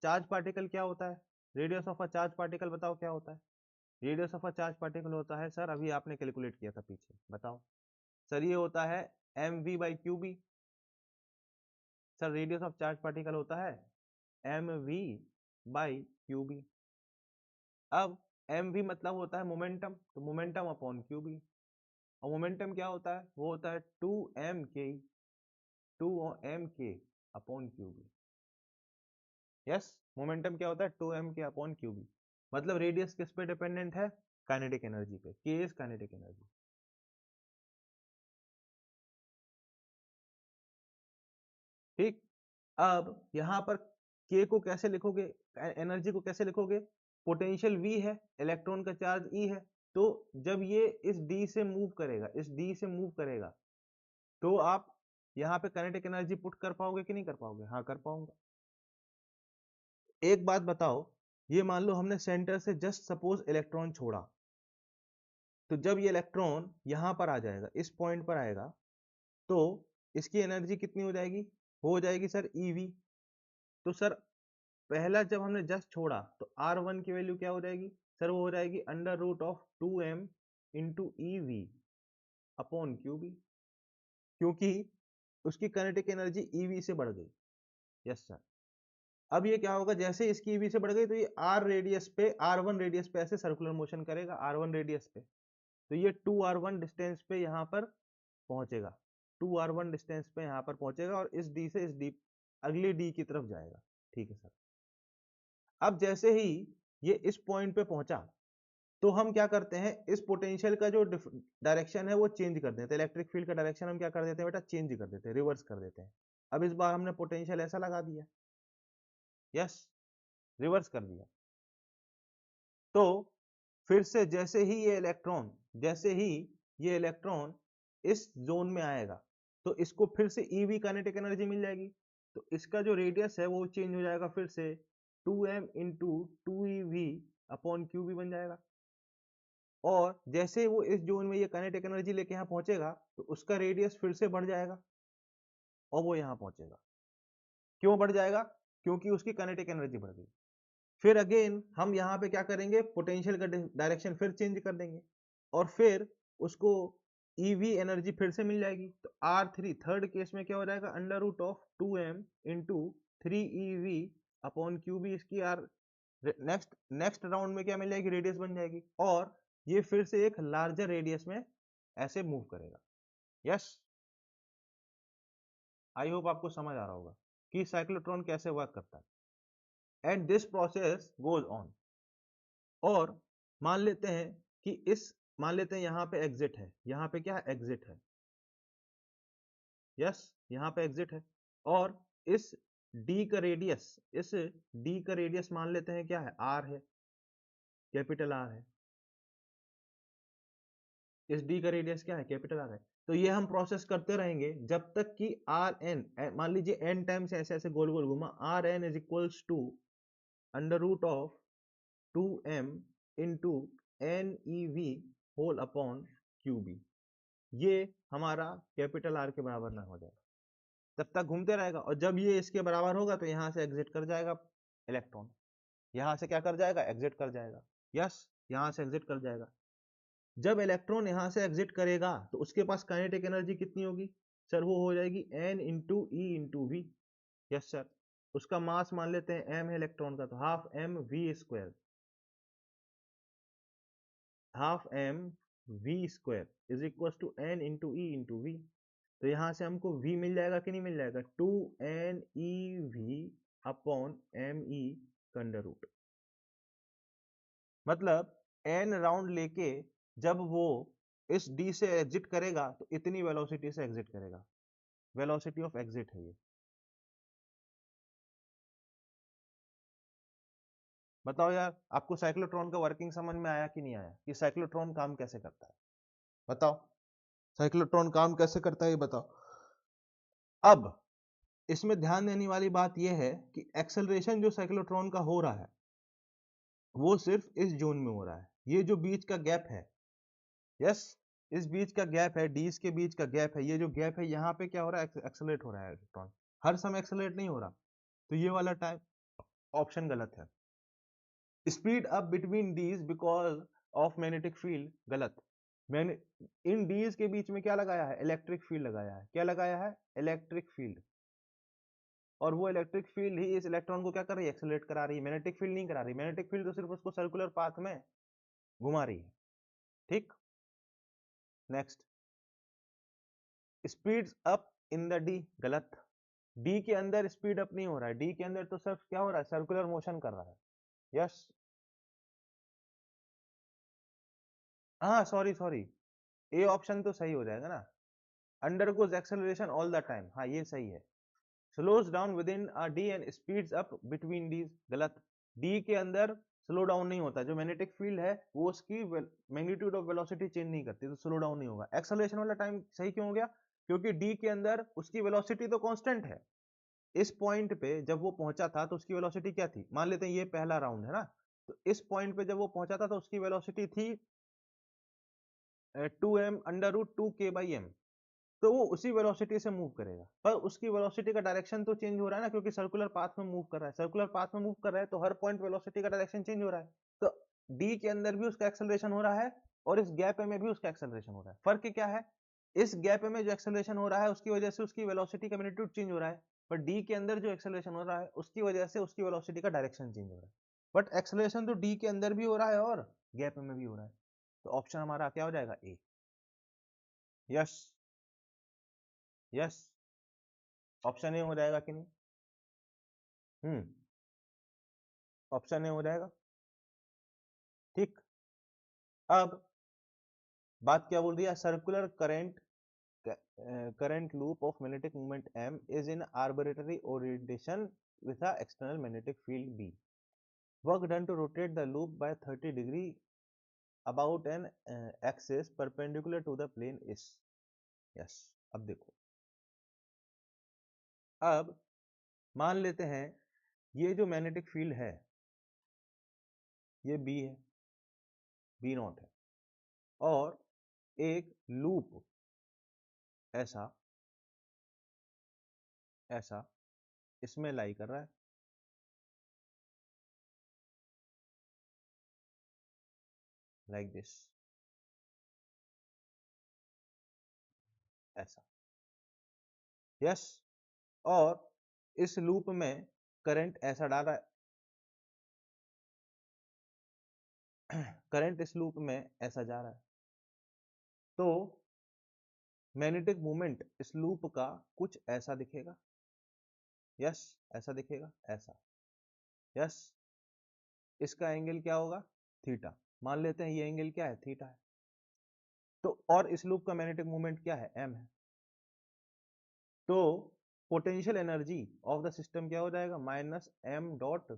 charge particle क्या होता है, radius of a charge particle बताओ क्या होता है। Radius of a charge particle होता है, सर अभी आपने कैलकुलेट किया था पीछे, बताओ सर, ये होता है M V by Q B. Sir radius of charge particle होता है M V by Q B. अब एम वी मतलब होता है मोमेंटम, तो मोमेंटम अपॉन क्यू बी। और मोमेंटम क्या होता है, वो होता है 2m K upon Q B. Yes, momentum क्या होता है, 2m K upon Q B. मतलब रेडियस किस पे डिपेंडेंट है, काइनेटिक एनर्जी पे, के इज काइनेटिक एनर्जी, ठीक। अब यहाँ पर के को कैसे लिखोगे, एनर्जी को कैसे लिखोगे, पोटेंशियल वी है, इलेक्ट्रॉन का चार्ज ई है। तो जब ये इस डी से मूव करेगा, इस डी से मूव करेगा, तो आप यहाँ पे काइनेटिक एनर्जी पुट कर पाओगे कि नहीं कर पाओगे, हाँ कर पाऊंगा। एक बात बताओ, ये मान लो हमने सेंटर से जस्ट सपोज इलेक्ट्रॉन छोड़ा, तो जब ये इलेक्ट्रॉन यहां पर आ जाएगा, इस पॉइंट पर आएगा, तो इसकी एनर्जी कितनी हो जाएगी सर ईवी। तो सर पहला जब हमने जस्ट छोड़ा तो R1 की वैल्यू क्या हो जाएगी सर, वो हो जाएगी under root of 2m into eV upon QB, क्योंकि उसकी काइनेटिक एनर्जी ईवी से बढ़ गई। Yes sir. अब ये क्या होगा, जैसे इसकी ईवी से बढ़ गई तो ये R1 रेडियस पे ऐसे सर्कुलर मोशन करेगा R1 रेडियस पे, तो ये 2R1 डिस्टेंस पे यहाँ पर पहुंचेगा, 2R1 डिस्टेंस पे यहाँ पर पहुंचेगा और इस डी से इस डी अगली डी की तरफ जाएगा। ठीक है सर। अब जैसे ही ये इस पॉइंट पे पहुंचा तो हम क्या करते हैं, इस पोटेंशियल का जो डायरेक्शन है वो चेंज कर देते हैं, इलेक्ट्रिक फील्ड का डायरेक्शन हम क्या कर देते हैं बेटा, चेंज कर देते हैं, रिवर्स कर देते हैं। अब इस बार हमने पोटेंशियल ऐसा लगा दिया, यस, रिवर्स कर दिया। तो फिर से जैसे ही ये इलेक्ट्रॉन इस जोन में आएगा तो इसको फिर से ईवी काइनेटिक एनर्जी मिल जाएगी, तो इसका जो रेडियस है वो चेंज हो जाएगा, फिर से 2m into 2ev upon QB बन जाएगा। और जैसे वो इस जोन में ये काइनेटिक एनर्जी लेके यहाँ पहुंचेगा तो उसका रेडियस फिर से बढ़ जाएगा और वो यहाँ पहुंचेगा। क्यों बढ़ जाएगा, क्योंकि उसकी काइनेटिक एनर्जी बढ़ गई। फिर अगेन हम यहाँ पे क्या करेंगे, पोटेंशियल का डायरेक्शन फिर चेंज कर देंगे और फिर उसको ईवी एनर्जी फिर से मिल जाएगी। तो R3 थर्ड केस में क्या हो जाएगा, under root of 2m into 3ev upon QB, इसकी आर नेक्स्ट राउंड में क्या मिल जाएगी, रेडियस बन जाएगी और ये फिर से एक लार्जर रेडियस में ऐसे मूव करेगा। यस, आई होप आपको समझ आ रहा होगा कि साइक्लोट्रॉन कैसे वर्क करता है। And this process goes on. और मान लेते हैं कि मान लेते हैं यहाँ पे एग्जिट है, यहाँ पे क्या है, एग्जिट है। यस, यहाँ पे एग्जिट है और इस डी का रेडियस मान लेते हैं क्या है, आर है, कैपिटल आर है। इस डी का रेडियस क्या है, कैपिटल आर है। तो ये हम प्रोसेस करते रहेंगे जब तक कि आर एन, मान लीजिए एन टाइम्स ऐसे ऐसे गोल गोल घुमा, R N is equals to under root of 2m into N E V whole upon Q B, ये हमारा कैपिटल आर के बराबर ना हो जाए तब तक घूमते रहेगा। और जब ये इसके बराबर होगा तो यहां से एग्जिट कर जाएगा इलेक्ट्रॉन, यहां से क्या कर जाएगा, एग्जिट कर जाएगा। यस, यहां से एग्जिट कर जाएगा। जब इलेक्ट्रॉन यहां से एग्जिट करेगा तो उसके पास काइनेटिक एनर्जी कितनी होगी सर, वो हो जाएगी n into E into V. Yes sir. उसका मास मान लेते हैं m है इलेक्ट्रॉन का, तो half m v square, half m v square is equal to n into E into V. तो यहां से हमको v मिल जाएगा कि नहीं मिल जाएगा, 2n ev upon m e का अंडर रूट। मतलब n राउंड लेके जब वो इस d से एग्जिट करेगा तो इतनी वेलोसिटी से एग्जिट करेगा, वेलोसिटी ऑफ एग्जिट है ये। बताओ यार, आपको साइक्लोट्रॉन का वर्किंग समझ में आया कि नहीं आया, कि साइक्लोट्रॉन काम कैसे करता है, बताओ साइक्लोट्रॉन काम कैसे करता है ये बताओ। अब इसमें ध्यान देने वाली बात यह है कि एक्सेलरेशन जो साइक्लोट्रॉन का हो रहा है वो सिर्फ इस जोन में हो रहा है, ये जो बीच का गैप है, यस, इस बीच का गैप है, डीज के बीच का गैप है, ये जो गैप है यहाँ पे क्या हो रहा है, एक्सेलरेट हो रहा है इलेक्ट्रॉन। हर समय एक्सेलरेट नहीं हो रहा, तो ये वाला टाइप ऑप्शन गलत है। Speed up between dees because of magnetic field, गलत। मैंने इन डीज के बीच में क्या लगाया है, इलेक्ट्रिक फील्ड लगाया है। क्या लगाया है, इलेक्ट्रिक फील्ड। और वो इलेक्ट्रिक फील्ड ही इस इलेक्ट्रॉन को क्या कर रही है, एक्सेलरेट करा रही है, मैग्नेटिक फील्ड नहीं करा रही। मैग्नेटिक फील्ड तो सिर्फ उसको सर्कुलर पाथ में घुमा रही है। ठीक, next, speeds up in the D, गलत। डी के अंदर स्पीड अप नहीं हो रहा है, डी के अंदर तो सिर्फ क्या हो रहा है, सर्कुलर मोशन कर रहा है। यस, हाँ सॉरी सॉरी, ए ऑप्शन तो सही हो जाएगा ना, undergoes acceleration all the time, हाँ ये सही है। Slows down within a D and speeds up between dees, गलत। डी के अंदर स्लो डाउन नहीं होता, जो मैग्नेटिक फील्ड है वो उसकी मैग्नीट्यूड ऑफ वेलोसिटी चेंज नहीं करती, तो स्लो डाउन नहीं होगा। एक्सेलरेशन वाला टाइम सही क्यों हो गया, क्योंकि डी के अंदर उसकी वेलोसिटी तो कांस्टेंट है। इस पॉइंट पे जब वो पहुंचा था तो उसकी वेलोसिटी क्या थी, मान लेते हैं ये पहला राउंड है ना, तो इस पॉइंट पे जब वो पहुंचा था तो उसकी वेलोसिटी थी 2m/√2k/m, तो वो उसी वेलोसिटी से मूव करेगा, पर उसकी वेलोसिटी का डायरेक्शन तो चेंज हो रहा है ना, क्योंकि सर्कुलर पाथ में मूव कर रहा है। सर्कुलर पाथ में मूव कर रहा है तो हर पॉइंट वेलोसिटी का डायरेक्शन चेंज हो रहा है, तो डी के अंदर भी उसका एक्सेलरेशन हो रहा है और इस गैप में भी उसका एक्सेलरेशन हो रहा है। फर्क क्या है, इस गैप में जो एक्सेलरेशन हो रहा है उसकी वजह से उसकी वेलोसिटी का मैग्नीट्यूड चेंज हो रहा है, पर डी के अंदर जो एक्सेलरेशन हो रहा है उसकी वजह से उसकी वेलोसिटी का डायरेक्शन चेंज हो रहा है। बट एक्सेलरेशन तो डी के अंदर भी हो रहा है और गैप में भी हो रहा है, तो ऑप्शन हमारा क्या हो जाएगा, ए। यस यस, ऑप्शन ए हो जाएगा कि नहीं? ऑप्शन ए हो जाएगा। ठीक, अब बात क्या बोल रही है, circular current loop of magnetic movement m is in arbitrary orientation with a external magnetic field B. Work done to rotate the loop by 30 degree about an axis perpendicular to the plane is. Yes, अब देखो, अब मान लेते हैं ये जो magnetic field है ये B है, B0 है, और एक लूप ऐसा ऐसा इसमें लाई कर रहा है, लाइक दिस, ऐसा। यस, और इस लूप में करंट ऐसा डाल रहा है, करंट इस लूप में ऐसा जा रहा है, तो मैग्नेटिक मोमेंट इस लूप का कुछ ऐसा दिखेगा। यस, ऐसा दिखेगा, ऐसा। यस, इसका एंगल क्या होगा, थीटा। मान लेते हैं ये एंगल क्या है, थीटा है। तो और इस लूप का मैग्नेटिक मोमेंट क्या है, एम है। तो potential energy of the system क्या हो जाएगा, minus M dot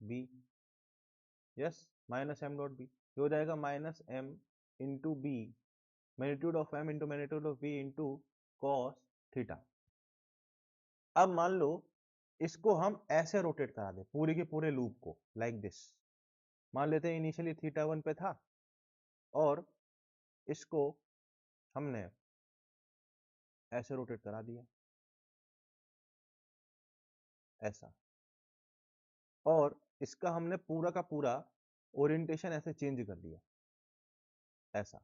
B. Yes, minus M dot B हो जाएगा, minus M into B, magnitude of M into magnitude of B into cos theta. अब मान लो इसको हम ऐसे रोटेट करा दे पूरे के पूरे लूप को, लाइक दिस। मान लेते हैं इनिशियली थीटा 1 पे था और इसको हमने ऐसे रोटेट करा दिया, ऐसा, और इसका हमने पूरा का पूरा ओरिएंटेशन ऐसे चेंज कर दिया, ऐसा,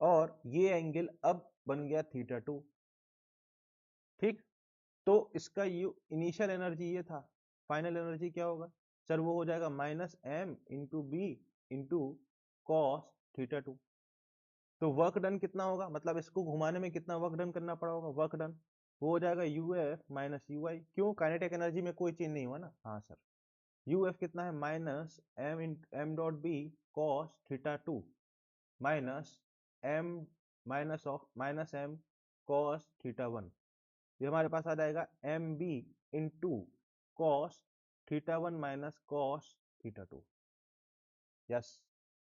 और ये एंगल अब बन गया थीटा 2। ठीक, तो इसका इनिशियल एनर्जी ये था, फाइनल एनर्जी क्या होगा सर, वो हो जाएगा minus M into B into cos theta 2। तो वर्क डन कितना होगा, मतलब इसको घुमाने में कितना वर्क डन करना पड़ा होगा, वर्क डन वो हो जाएगा यू एफ माइनस यू आई। क्यों, काइनेटिक एनर्जी में कोई चेंज नहीं हुआ ना। हाँ सर, यू एफ कितना है, minus M M dot B cos theta 2 minus M minus M cos theta 1। ये हमारे पास आ जाएगा M B into cos theta 1 minus cos theta 2। Yes,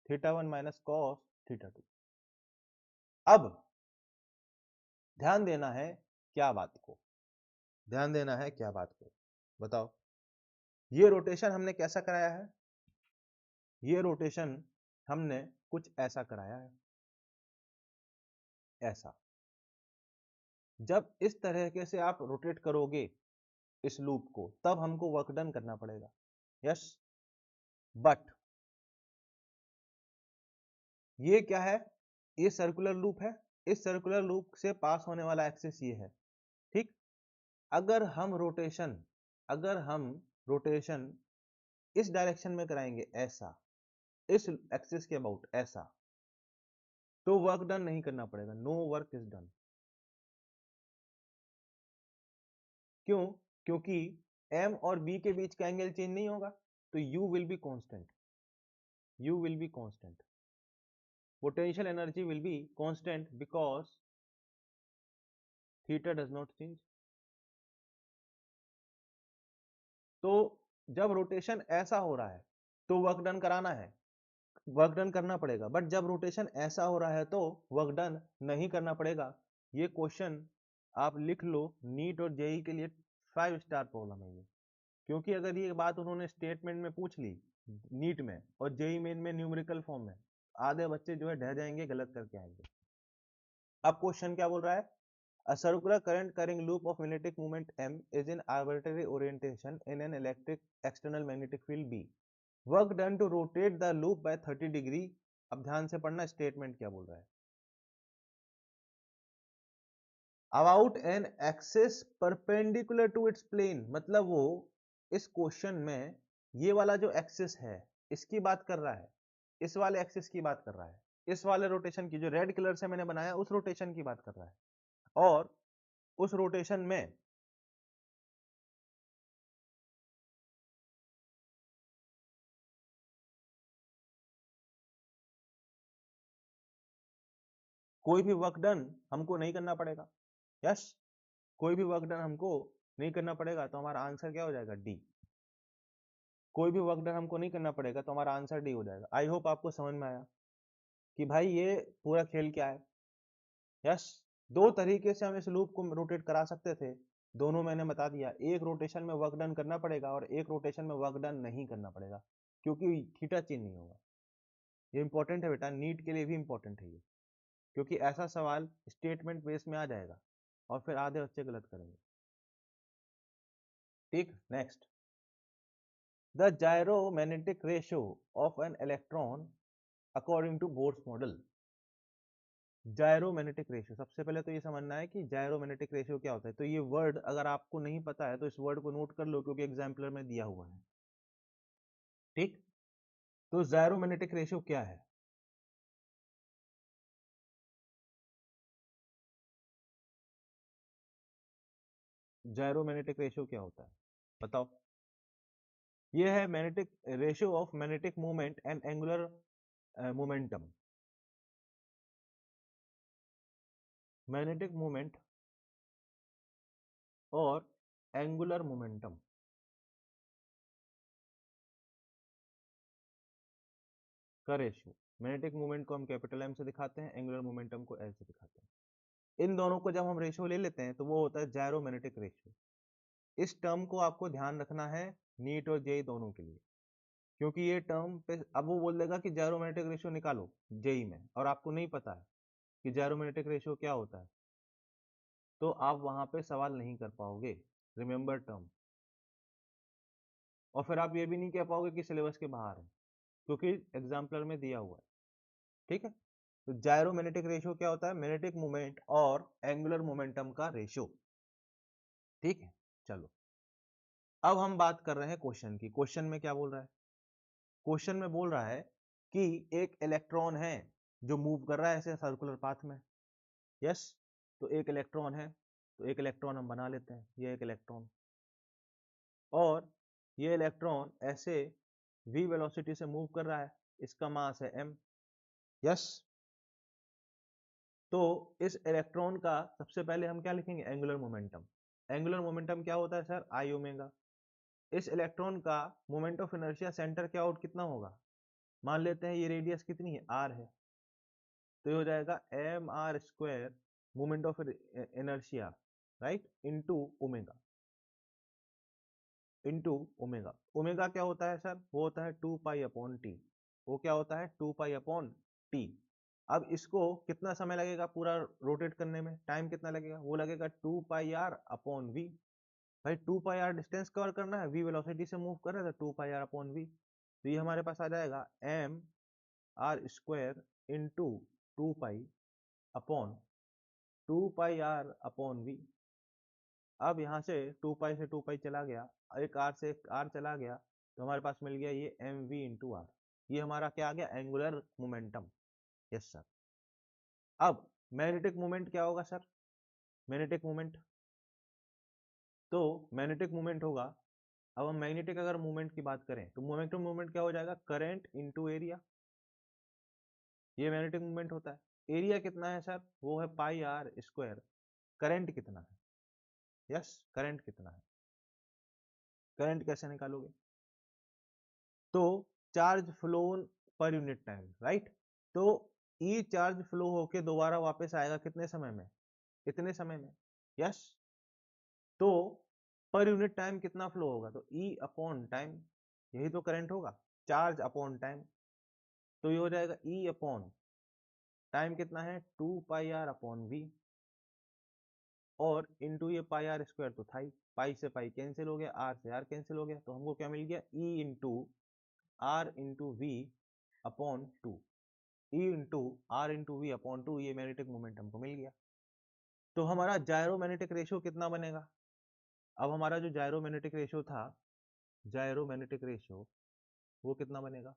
theta 1 minus cos theta 2। अब ध्यान देना है क्या बात को, ध्यान देना है क्या बात को, बताओ। ये रोटेशन हमने कैसा कराया है, ये रोटेशन हमने कुछ ऐसा कराया है, ऐसा। जब इस तरीके से आप रोटेट करोगे इस लूप को तब हमको वर्क डन करना पड़ेगा। यस, बट ये क्या है, ये सर्कुलर लूप है, इस सर्कुलर लूप से पास होने वाला एक्सिस ये है। ठीक, अगर हम रोटेशन इस डायरेक्शन में कराएंगे, ऐसा, इस एक्सिस के अबाउट ऐसा, तो वर्क डन नहीं करना पड़ेगा, नो वर्क इज डन। क्यों, क्योंकि m और b के बीच का एंगल चेंज नहीं होगा, तो u will be constant, u will be constant, potential energy will be constant because theta does not change। तो जब रोटेशन ऐसा हो रहा है तो वर्क डन कराना है, वर्क डन करना पड़ेगा, बट जब रोटेशन ऐसा हो रहा है तो वर्क डन नहीं करना पड़ेगा। ये क्वेश्चन आप लिख लो, नीट और जेई के लिए 5 स्टार प्रॉब्लम है ये, क्योंकि अगर ये बात उन्होंने स्टेटमेंट में पूछ ली नीट में और जेई मेन में न्यूमेरिकल फॉर्म में, आधे बच्चे जो है ढह जाएंगे, गलत करके आएंगे। अब क्वेश्चन क्या बोल रहा है, a circular current carrying loop of magnetic moment m is in arbitrary orientation in an electric external magnetic field b, work done to rotate the loop by 30 degree। अब ध्यान से पढ़ना, स्टेटमेंट क्या बोल रहा है, about an axis perpendicular to its plane, मतलब वो इस क्वेश्चन में ये वाला जो एक्सिस है इसकी बात कर रहा है, इस वाले एक्सिस की बात कर रहा है, इस वाले रोटेशन की, जो रेड कलर से मैंने बनाया उस रोटेशन की बात कर रहा है। और उस रोटेशन में कोई भी वर्क डन हमको नहीं करना पड़ेगा। यस, कोई भी वर्क डन हमको नहीं करना पड़ेगा, तो हमारा आंसर क्या हो जाएगा, डी। कोई भी वर्क डन हमको नहीं करना पड़ेगा तो हमारा आंसर डी हो जाएगा। आई होप आपको समझ में आया कि भाई ये पूरा खेल क्या है। यस, दो तरीके से हम इस लूप को रोटेट करा सकते थे, दोनों मैंने बता दिया। एक रोटेशन में वर्क डन करना पड़ेगा और एक रोटेशन में वर्क डन नहीं करना पड़ेगा, क्योंकि थीटा चेंज नहीं होगा। ये इंपॉर्टेंट है बेटा, नीट के लिए भी इंपॉर्टेंट है ये, क्योंकि ऐसा सवाल स्टेटमेंट बेस में आ जाएगा और फिर आधे बच्चे गलत करेंगे। ठीक, next, the gyromagnetic ratio of an electron according to Bohr's model. Gyromagnetic ratio, सबसे पहले तो ये समझना है कि जायरोमैग्नेटिक रेशियो क्या होता है। तो ये वर्ड अगर आपको नहीं पता है तो इस वर्ड को नोट कर लो, क्योंकि एग्जाम्पलर में दिया हुआ है। ठीक, तो जायरोमैग्नेटिक रेशियो क्या है, जायरोमैग्नेटिक रेशियो क्या होता है बताओ। ये है magnetic ratio of magnetic moment and angular momentum. Magnetic moment और एंगुलर मोमेंटम का रेशियो। मैग्नेटिक मोमेंट को हम कैपिटल एम से दिखाते हैं, एंगुलर मोमेंटम को एल से दिखाते हैं। इन दोनों को जब हम रेशियो ले लेते हैं तो वो होता है जायरोमैग्नेटिक रेशियो। इस टर्म को आपको ध्यान रखना है नीट और जेई दोनों के लिए, क्योंकि ये टर्म पे अब वो बोल देगा कि जायरोमैग्नेटिक रेशियो निकालो जेई में, और आपको नहीं पता है कि जायरोमैग्नेटिक रेशियो क्या होता है, तो आप वहां पे सवाल नहीं कर पाओगे। Remember term. और फिर आप ये भी नहीं कह पाओगे कि सिलेबस के बाहर है, क्योंकि एग्जाम्पलर में दिया हुआ है। ठीक है, तो जायरोमैग्नेटिक रेशियो क्या होता है, मैग्नेटिक मोमेंट और एंगुलर मोमेंटम का रेशियो। ठीक है, चलो अब हम बात कर रहे हैं क्वेश्चन की। क्वेश्चन में क्या बोल रहा है, क्वेश्चन में बोल रहा है कि एक इलेक्ट्रॉन है जो मूव कर रहा है ऐसे सर्कुलर पाथ में। यस, तो एक इलेक्ट्रॉन है, तो एक इलेक्ट्रॉन हम बना लेते हैं, ये एक इलेक्ट्रॉन, और ये इलेक्ट्रॉन ऐसे v वेलोसिटी से मूव कर रहा है, इसका मास है m। यस, तो इस इलेक्ट्रॉन का सबसे पहले हम क्या लिखेंगे, एंगुलर मोमेंटम। एंगुलर मोमेंटम क्या होता है सर, आई ओमेगा। इस इलेक्ट्रॉन का मोमेंट ऑफ इनर्शिया सेंटर के आउट कितना होगा, मान लेते हैं ये रेडियस कितनी है, r है, तो ये हो जाएगा M R square moment of inertia, right, into omega. Into omega, omega क्या होता है सर, वो होता है 2 पाई अपॉन टी। वो क्या होता है, 2 पाई अपॉन टी। अब इसको कितना समय लगेगा पूरा रोटेट करने में, टाइम कितना लगेगा, वो लगेगा 2 पाई आर अपॉन वी। भाई 2 पाई आर डिस्टेंस कवर करना है, वी वेलोसिटी से मूव कर रहा है, तो 2 पाई आर अपॉन वी। तो ये हमारे पास आ जाएगा M R square into 2 pi upon 2 pi R upon V. अब यहाँ से 2 पाई से 2 पाई चला गया, एक आर से एक आर चला गया, तो हमारे पास मिल गया ये एम वी इंटू आर। ये हमारा क्या आ गया, एंगुलर मोमेंटम। Yes sir. अब मैग्नेटिक मोमेंट क्या होगा सर, मैग्नेटिक मोमेंट, तो मैग्नेटिक मोमेंट होगा, अब हम मैग्नेटिक अगर मूवमेंट की बात करें तो मोमेंटम मूवमेंट क्या हो जाएगा, करंट इनटू एरिया। ये मैग्नेटिक मूवमेंट होता है। एरिया कितना है सर, वो है पाई आर स्क्वायर। करंट कितना है, यस, करंट कितना है, करंट कैसे निकालोगे, तो charge flow per unit time, right. तो ई चार्ज फ्लो होके दोबारा वापस आएगा कितने समय में, इतने समय में। यस, तो पर यूनिट टाइम कितना फ्लो होगा, तो ई अपॉन टाइम, यही तो करंट होगा, चार्ज अपॉन टाइम। तो ये हो जाएगा E अपॉन टाइम कितना है 2πr अपॉन v और इंटू ये पाई आर स्क्वायर तो था ही, पाई से पाई कैंसिल हो गया, आर से आर कैंसिल हो गया, तो हमको क्या मिल गया E into R into V upon two, E into R into V upon two, ये मैग्नेटिक मोमेंट हमको मिल गया। तो हमारा जायरोमैग्नेटिक रेशियो कितना बनेगा? अब हमारा जो जायरोमैग्नेटिक रेशियो था, जायरोमैग्नेटिक रेशियो वो कितना बनेगा?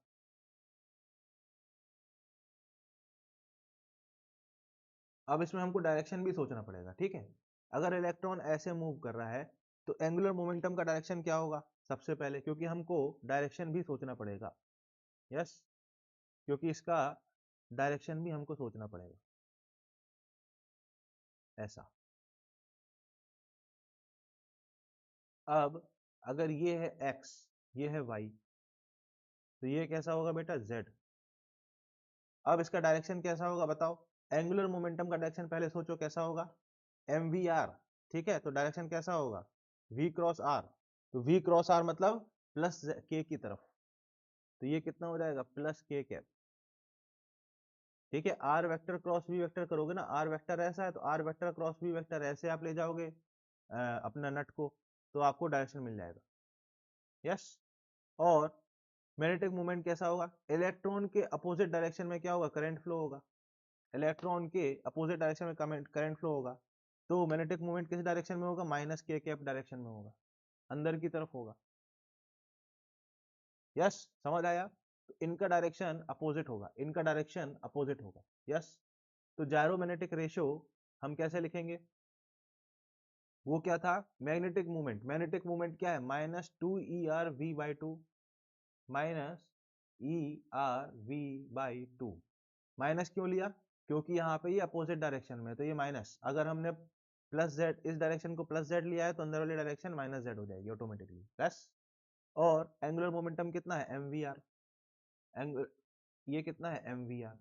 अब इसमें हमको डायरेक्शन भी सोचना पड़ेगा, ठीक है। अगर इलेक्ट्रॉन ऐसे मूव कर रहा है तो एंगुलर मोमेंटम का डायरेक्शन क्या होगा सबसे पहले, क्योंकि हमको डायरेक्शन भी सोचना पड़ेगा। यस, क्योंकि इसका डायरेक्शन भी हमको सोचना पड़ेगा। ऐसा, अब अगर ये है x, ये है y, तो ये कैसा होगा बेटा z। अब इसका डायरेक्शन कैसा होगा बताओ? एंगुलर मोमेंटम का डायरेक्शन पहले सोचो कैसा होगा, mvr, ठीक है। तो डायरेक्शन कैसा होगा v क्रॉस r, तो v क्रॉस r मतलब प्लस k की तरफ, तो ये कितना हो जाएगा प्लस k कैप, ठीक है। r vector cross v vector करोगे ना, r वेक्टर ऐसा है तो r vector cross v vector ऐसे आप ले जाओगे अपना नट को, तो आपको डायरेक्शन मिल जाएगा। यस, और मैग्नेटिक मूवमेंट कैसा होगा, इलेक्ट्रॉन के अपोजिट डायरेक्शन में क्या होगा करंट फ्लो होगा, इलेक्ट्रॉन के अपोजिट डायरेक्शन में करंट फ्लो होगा, तो मैग्नेटिक मूवमेंट किस डायरेक्शन में होगा माइनस के कैप डायरेक्शन में होगा, अंदर की तरफ होगा। यस, समझ आया? तो इनका डायरेक्शन अपोजिट होगा, इनका डायरेक्शन अपोजिट होगा। यस, तो जायरोमैग्नेटिक रेशियो हम कैसे लिखेंगे, वो क्या था मैग्नेटिक मूवमेंट, मैग्नेटिक मूवमेंट क्या है minus 2ErV/2, minus ErV/2। Minus क्यों लिया, क्योंकि यहाँ पे ये अपोजिट डायरेक्शन में, तो ये माइनस, अगर हमने प्लस जेड इस डायरेक्शन को प्लस जेड लिया है तो अंदर वाली डायरेक्शन माइनस जेड हो जाएगी ऑटोमेटिकली। प्लस, और एंगुलर मोमेंटम कितना है mvr, एंगल ये कितना है mvr,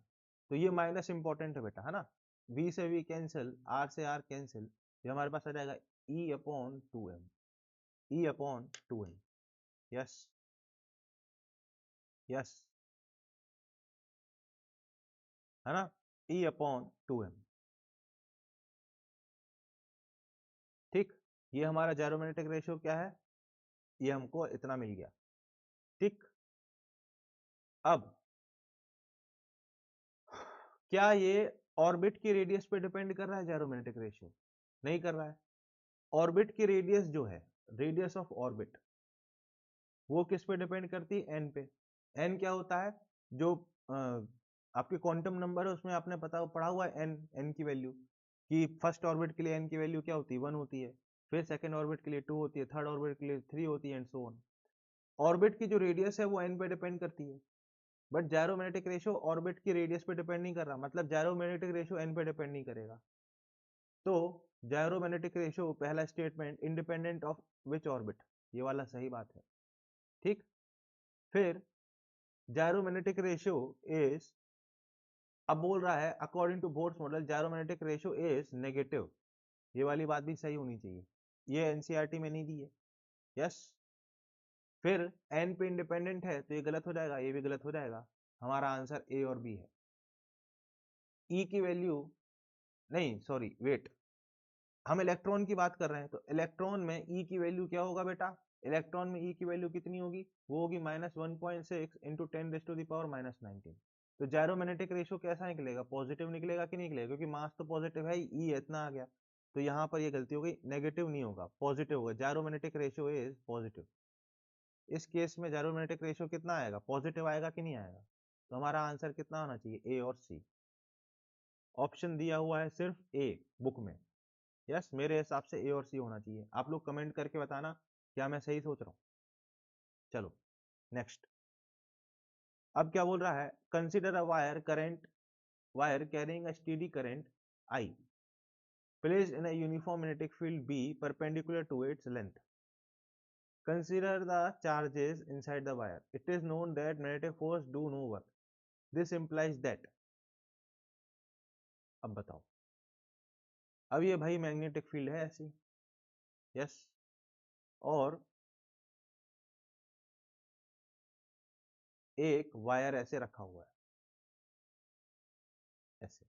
तो ये माइनस इंपॉर्टेंट है बेटा, है ना। v से v कैंसिल, r से r कैंसिल, ये हमारे पास आ जाएगा E upon 2m, E upon 2m। Yes, yes, है ना, E अपॉन 2m। ठीक, ये हमारा जायरोमैग्नेटिक रेशियो क्या है, ये हमको इतना मिल गया। ठीक, अब क्या ये ऑर्बिट की रेडियस पे डिपेंड कर रहा है जायरोमैग्नेटिक रेशियो? नहीं कर रहा है। ऑर्बिट की रेडियस जो है, रेडियस ऑफ ऑर्बिट, वो किस पे डिपेंड करती है एन पे। एन क्या होता है, जो आपके क्वांटम नंबर है उसमें आपने पढ़ा हुआ है एन, एन की वैल्यू, कि फर्स्ट ऑर्बिट के लिए एन की वैल्यू क्या होती है 1 होती है, फिर सेकंड ऑर्बिट के लिए 2 होती है, थर्ड ऑर्बिट के लिए 3 होती है एंड सो ऑन। ऑर्बिट की जो रेडियस है वो एन पे डिपेंड करती है, बट जायरोमैग्नेटिक रेशियो ऑर्बिट की रेडियस पे डिपेंड नहीं कर रहा, मतलब जायरोमैग्नेटिक रेशियो एन पे डिपेंड नहीं करेगा। तो जायरोमैग्नेटिक रेशियो पहला statement independent of which orbit, ये वाला सही बात है। ठीक, फिर जायरोमैग्नेटिक रेशियो इज, अब बोल रहा है according to Bohr's model gyromagnetic ratio is negative, ये वाली बात भी सही होनी चाहिए, ये एनसीईआरटी में नहीं दी है। यस, फिर एन पे इंडिपेंडेंट है तो ये गलत हो जाएगा, ये भी गलत हो जाएगा, हमारा आंसर ए और बी है। ई की वैल्यू, नहीं सॉरी वेट, हम इलेक्ट्रॉन की बात कर रहे हैं, तो इलेक्ट्रॉन में ई की वैल्यू क्या होगा बेटा, इलेक्ट्रॉन में ई की वैल्यू कितनी होगी, वो होगी -1.6 इंटू 10⁻⁻19। तो जायरोमैग्नेटिक रेशियो कैसा निकलेगा, पॉजिटिव निकलेगा कि नहीं निकलेगा, क्योंकि मास तो पॉजिटिव है, ई इतना आ गया, तो यहाँ पर ये गलती हो गई, नेगेटिव नहीं होगा पॉजिटिव होगा, जायरोमैग्नेटिक रेशियो इज पॉजिटिव। इस केस में जायरोमैग्नेटिक रेशियो कितना आएगा, पॉजिटिव आएगा कि नहीं आएगा, तो हमारा आंसर कितना होना चाहिए ए और सी। ऑप्शन दिया हुआ है सिर्फ ए बुक में, यस मेरे हिसाब से ए और सी होना चाहिए, आप लोग कमेंट करके बताना क्या मैं सही सोच रहा हूँ। चलो नेक्स्ट, अब क्या बोल रहा है, consider a wire carrying a steady current I placed in a uniform magnetic field B perpendicular to its length. Consider the charges inside the wire. It is known that magnetic force do no work. This implies that, अब बताओ, अब ये भाई magnetic field है ऐसी, yes, और एक wire ऐसे रखा हुआ है, ऐसे।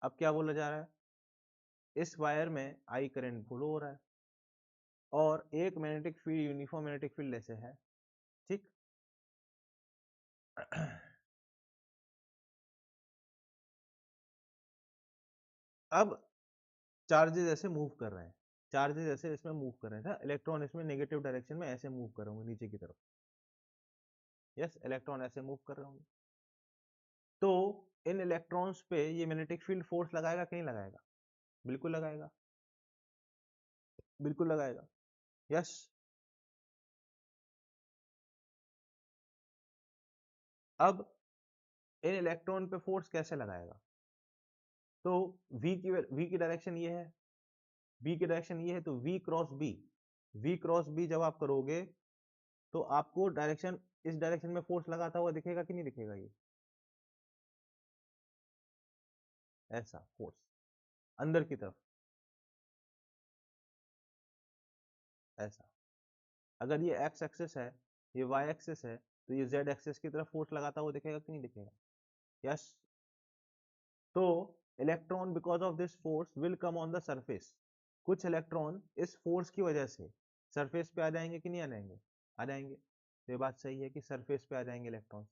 अब क्या बोला जा रहा है, इस वायर में आई करंट फ्लो हो रहा है और एक magnetic field, uniform magnetic field ऐसे है, ठीक। अब चार्जेस ऐसे मूव कर रहे हैं, चार्जेस ऐसे इसमें मूव कर रहे हैं, इलेक्ट्रॉन इसमें नेगेटिव डायरेक्शन में ऐसे मूव कर रहे होंगे नीचे की तरफ। यस, इलेक्ट्रॉन ऐसे मूव कर रहे होंगे। तो इन इलेक्ट्रॉन्स पे ये मैग्नेटिक फील्ड फोर्स लगाएगा कि नहीं लगाएगा? बिल्कुल लगाएगा, बिल्कुल लगाएगा। यस। अब इन इलेक्ट्रॉन पे फोर्स कैसे लगाएगा? तो v की डायरेक्शन ये है, v की डायरेक्शन ये है, तो v cross b, v cross b जब आप करोगे तो आपको डायरेक्शन, इस डायरेक्शन में फोर्स लगाता हुआ दिखेगा कि नहीं दिखेगा? ये ऐसा फोर्स अंदर की तरफ, ऐसा। अगर ये x एक्सिस है, ये y एक्सिस है, तो ये z एक्सिस की तरफ फोर्स लगाता हुआ दिखेगा कि नहीं दिखेगा? यस। तो electron because of this force will come on the surface, कुछ इलेक्ट्रॉन इस फोर्स की वजह से सरफेस पे आ जाएंगे कि नहीं आ जाएंगे? आ जाएंगे। तो ये बात सही है कि सरफेस पे आ जाएंगे इलेक्ट्रॉन,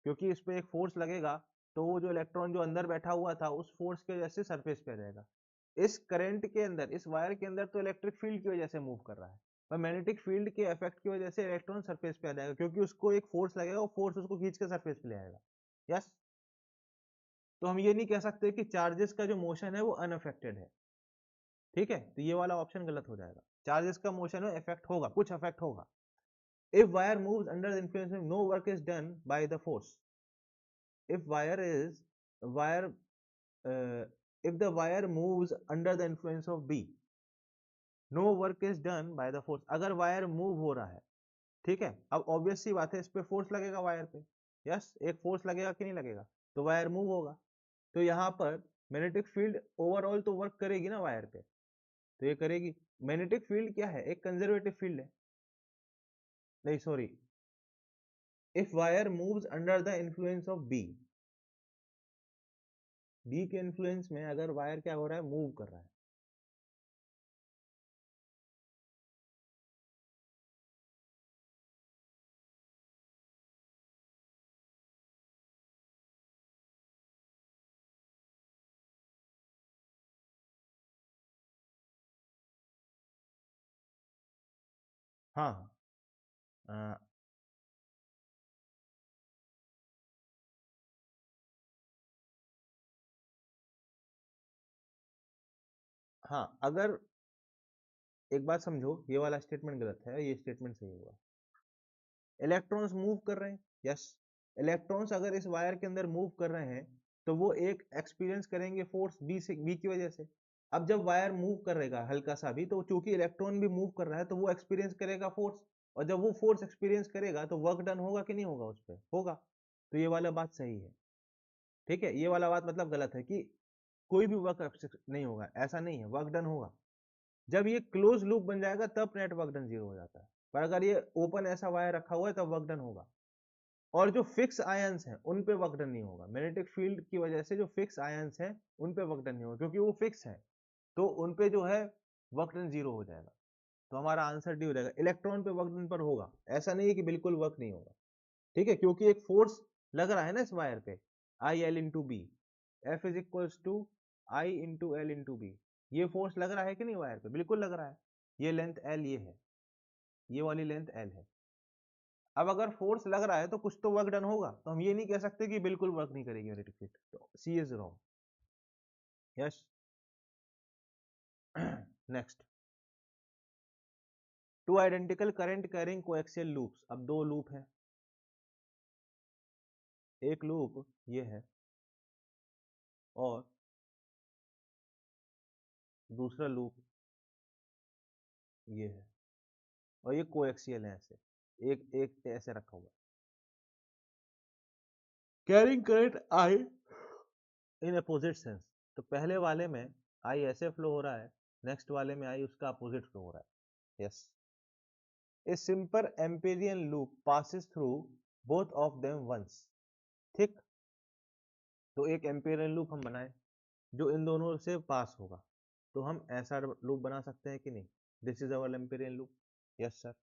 क्योंकि इस पे एक फोर्स लगेगा, तो वो जो इलेक्ट्रॉन जो अंदर बैठा हुआ था उस फोर्स की वजह से सरफेस पे आ जाएगा। इस करंट के अंदर, इस वायर के अंदर तो इलेक्ट्रिक फील्ड की वजह से मूव कर रहा है, पर मैग्नेटिक फील्ड के इफेक्ट की वजह से इलेक्ट्रॉन सरफेस पे आ जाएगा, क्योंकि उसको एक फोर्स लगेगा, वो फोर्स उसको खींच के सरफेस पे ले आएगा। यस। तो हम ये नहीं कह सकते कि चार्जेस का जो मोशन है वो अनअफेक्टेड है, ठीक है। तो ये वाला ऑप्शन गलत हो जाएगा, चार्जेस का मोशन में इफेक्ट होगा, कुछ इफेक्ट होगा। If wire moves under the influence of, no work is done by the force. if wire is wire if the wire moves under the influence of b, no work is done by the force। अगर wire move हो रहा है, ठीक है, अब obvious सी बात है, इस पे फोर्स लगेगा वायर पे। यस, एक फोर्स लगेगा कि नहीं लगेगा? तो वायर मूव होगा, तो यहाँ पर मैग्नेटिक फील्ड ओवरऑल तो वर्क करेगी ना वायर पे, तो ये करेगी। मैग्नेटिक फील्ड क्या है? एक कंजर्वेटिव फील्ड है, नहीं sorry, if wire moves under the influence of B, B के इन्फ्लुएंस में अगर वायर क्या हो रहा है, मूव कर रहा है। हाँ, हाँ, हाँ, अगर एक बात समझो, ये वाला स्टेटमेंट गलत है, ये स्टेटमेंट सही होगा। इलेक्ट्रॉन्स मूव कर रहे हैं, यस, इलेक्ट्रॉन्स अगर इस वायर के अंदर मूव कर रहे हैं तो वो एक एक्सपीरियंस करेंगे फोर्स बी से, बी की वजह से। अब जब वायर मूव करेगा हल्का सा भी, तो चूंकि इलेक्ट्रॉन भी मूव कर रहा है, तो वो एक्सपीरियंस करेगा फोर्स, और जब वो फोर्स एक्सपीरियंस करेगा तो वर्क डन होगा कि नहीं होगा? उस पर होगा। तो ये वाला बात सही है, ठीक है। ये वाला बात मतलब गलत है कि कोई भी वर्क नहीं होगा, ऐसा नहीं है, वर्क डन होगा। जब ये क्लोज लूप बन जाएगा तब नेट वर्क डन जीरो हो जाता है, पर अगर ये ओपन ऐसा वायर रखा हुआ है तब वर्क डन होगा। और जो फिक्स आयंस हैं उन पे वर्क डन नहीं होगा, मैग्नेटिक फील्ड की वजह से जो फिक्स आयंस हैं उन पे वर्क डन नहीं होगा, क्योंकि वो फिक्स है, तो उन पे जो है वर्क डन जीरो हो जाएगा। तो हमारा आंसर डी हो जाएगा। इलेक्ट्रॉन पे वर्क डन पर होगा, ऐसा नहीं है कि बिल्कुल वर्क नहीं होगा, ठीक है, क्योंकि एक फोर्स लग रहा है ना इस वायर पे, I L into B, F is equals to I into L into B. ये फोर्स लग रहा है कि नहीं वायर पे? बिल्कुल लग रहा है। ये लेंथ एल ये है, ये वाली लेंथ एल है। अब अगर फोर्स लग रहा है तो कुछ तो वर्क डन होगा, तो हम ये नहीं कह सकते कि बिल्कुल वर्क नहीं करेगी मैग्नेटिक फील्ड, तो C is wrong. Yes. Next, two identical current carrying coaxial loops. अब दो लूप है, एक लूप ये है और दूसरा लूप ये है, और ये कोएक्सियल है, ऐसे एक एक ऐसे रखा हुआ, carrying current I in opposite sense. तो पहले वाले में आई ऐसे फ्लो हो रहा है, नेक्स्ट वाले में आई उसका अपोजिट फ्लो हो रहा है। Yes. A simple Amperian loop passes through both of them once, ठीक। तो एक एम्पिरियल लूप हम बनाए जो इन दोनों से पास होगा, तो हम ऐसा लूप बना सकते हैं कि नहीं? This is our Amperian loop. Yes sir,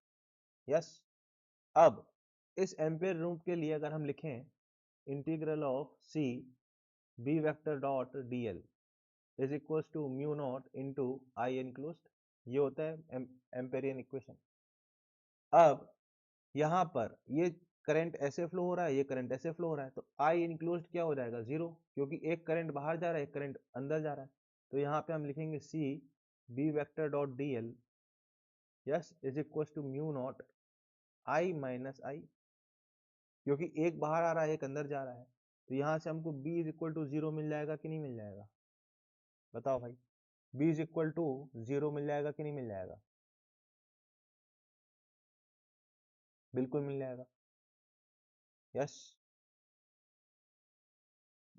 yes. अब इस एम्पियर लूप के लिए अगर हम लिखें integral of C B vector dot D L is equal to mu nought into I enclosed, ये होता है एम्पेरियन इक्वेशन। अब यहाँ पर ये करंट ऐसे फ्लो हो रहा है, ये करंट ऐसे फ्लो हो रहा है, तो आई इनक्लोज्ड क्या हो जाएगा? जीरो, क्योंकि एक करंट बाहर जा रहा है, एक करंट अंदर जा रहा है। तो यहाँ पे हम लिखेंगे C B vector dot D L yes is equal to mu nought I minus I, क्योंकि एक बाहर आ रहा है, एक अंदर जा रहा है। तो यहाँ से हमको b is equal to zero मिल जाएगा कि नहीं मिल जाएगा? बताओ भाई, b is equal to zero मिल जाएगा कि नहीं मिल जाएगा? बिल्कुल मिल जाएगा। Yes,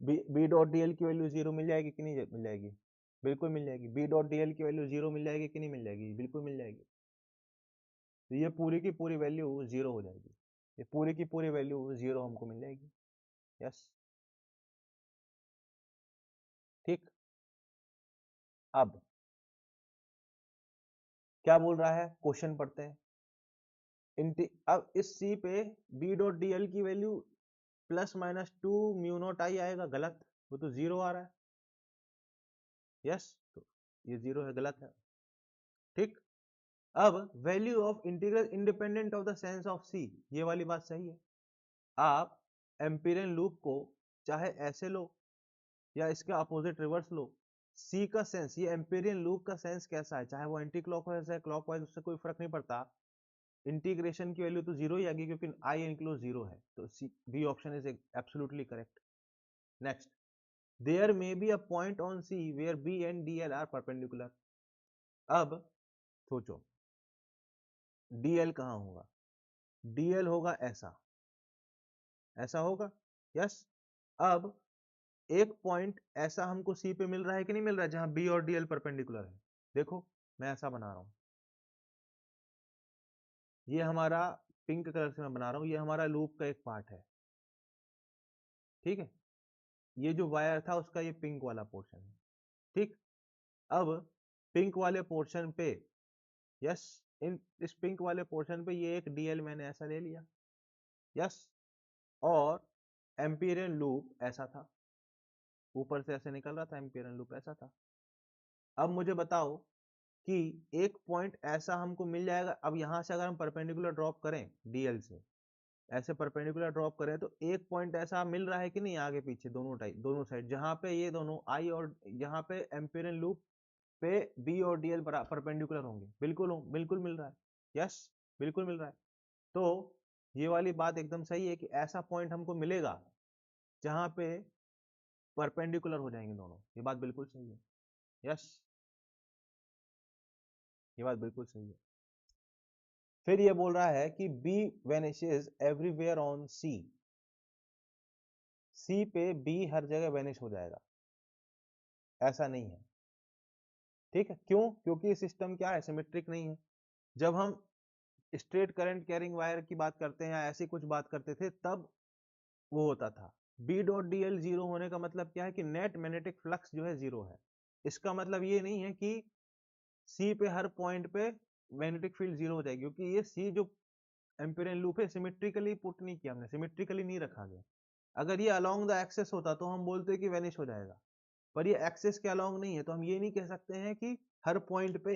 B dot D L की वैल्यू जीरो मिल जाएगी कि नहीं मिल जाएगी? बिल्कुल मिल जाएगी। बी डॉट डी एल की वैल्यू जीरो मिल जाएगी कि नहीं मिल जाएगी? बिल्कुल मिल जाएगी। तो ये पूरी की पूरी वैल्यू जीरो हो जाएगी, ये पूरी की पूरी वैल्यू जीरो हमको मिल जाएगी। यस, ठीक। अब क्या बोल रहा है, क्वेश्चन पढ़ते हैं। अब इस सी पे बी डॉट डी एल की value plus minus two mu nought I आएगा, गलत, वो तो जीरो आ रहा है। यस, तो ये जीरो है, गलत है। ठीक। अब value of integral independent of the sense of C, ये वाली बात सही है। आप एम्पिरियल लूप को चाहे ऐसे लो या इसके अपोजिट रिवर्स लो, सी का सेंस, ये एम्पिरियल लूप का सेंस कैसा है, चाहे वो एंटी क्लॉकवाइज है क्लॉकवाइज, उससे कोई फर्क नहीं पड़ता। इंटीग्रेशन की वैल्यू तो जीरो ही आएगी, क्योंकि आई इनक्लोज जीरो है। तो C B option is absolutely correct. Next, there may be a point on C where B and D L are perpendicular. अब सोचो, डी एल कहाँ होगा? डी एल होगा ऐसा, ऐसा होगा। यस। अब एक पॉइंट ऐसा हमको सी पे मिल रहा है कि नहीं मिल रहा है, जहां बी और डी एल परपेंडिकुलर है। देखो मैं ऐसा बना रहा हूं, ये हमारा पिंक कलर से मैं बना रहा हूं, ये हमारा लूप का एक पार्ट है, ठीक है। ये जो वायर था उसका ये पिंक वाला पोर्शन है, ठीक। अब पिंक वाले पोर्शन पे, यस, इन इस पिंक वाले पोर्शन पे ये एक डीएल मैंने ऐसा ले लिया, यस। और एम्पिरियन लूप ऐसा था, ऊपर से ऐसे निकल रहा था, एम्पिरियन लूप ऐसा था। अब मुझे बताओ कि एक पॉइंट ऐसा हमको मिल जाएगा। अब यहां से अगर हम परपेंडिकुलर ड्रॉप करें डीएल से, ऐसे परपेंडिकुलर ड्रॉप करें, तो एक पॉइंट ऐसा मिल रहा है कि नहीं आगे पीछे दोनों साइड, जहां पे ये दोनों आई और जहां पे एम्पिरियन लूप पे बी और डीएल परपेंडिकुलर होंगे, बिल्कुल मिल रहा है। यस, बिल्कुल मिल रहा है। तो ये वाली बात एकदम सही है कि ऐसा पॉइंट हमको मिलेगा जहां पे परपेंडिकुलर हो जाएंगे दोनों, ये बात बिल्कुल सही है। यस, ये बात बिल्कुल सही है। फिर ये बोल रहा है कि बी वेनिशेस एवरीवेयर ऑन सी, सी पे बी हर जगह वेनिश हो जाएगा, ऐसा नहीं है, ठीक है। क्यों? क्योंकि सिस्टम क्या है, सिमेट्रिक नहीं है। जब हम स्ट्रेट करंट कैरिंग वायर की बात करते हैं या ऐसी कुछ बात करते थे, तब वो होता था। B dot D L zero होने का मतलब क्या है कि नेट मैग्नेटिक फ्लक्स जो है जीरो है। इसका मतलब ये नहीं है कि सी पे हर पॉइंट पे मैग्नेटिक फील्ड जीरो हो जाएगी, क्योंकि ये सी जो एम्पिरियल लूप है सिमेट्रिकली पुट नहीं किया हमने, सिमेट्रिकली नहीं रखा गया। अगर ये अलोंग द एक्सेस होता तो हम बोलते कि वेनिश हो जाएगा, पर ये एक्सेस के अलोंग नहीं है, तो हम ये नहीं कह सकते हैं कि हर पॉइंट पे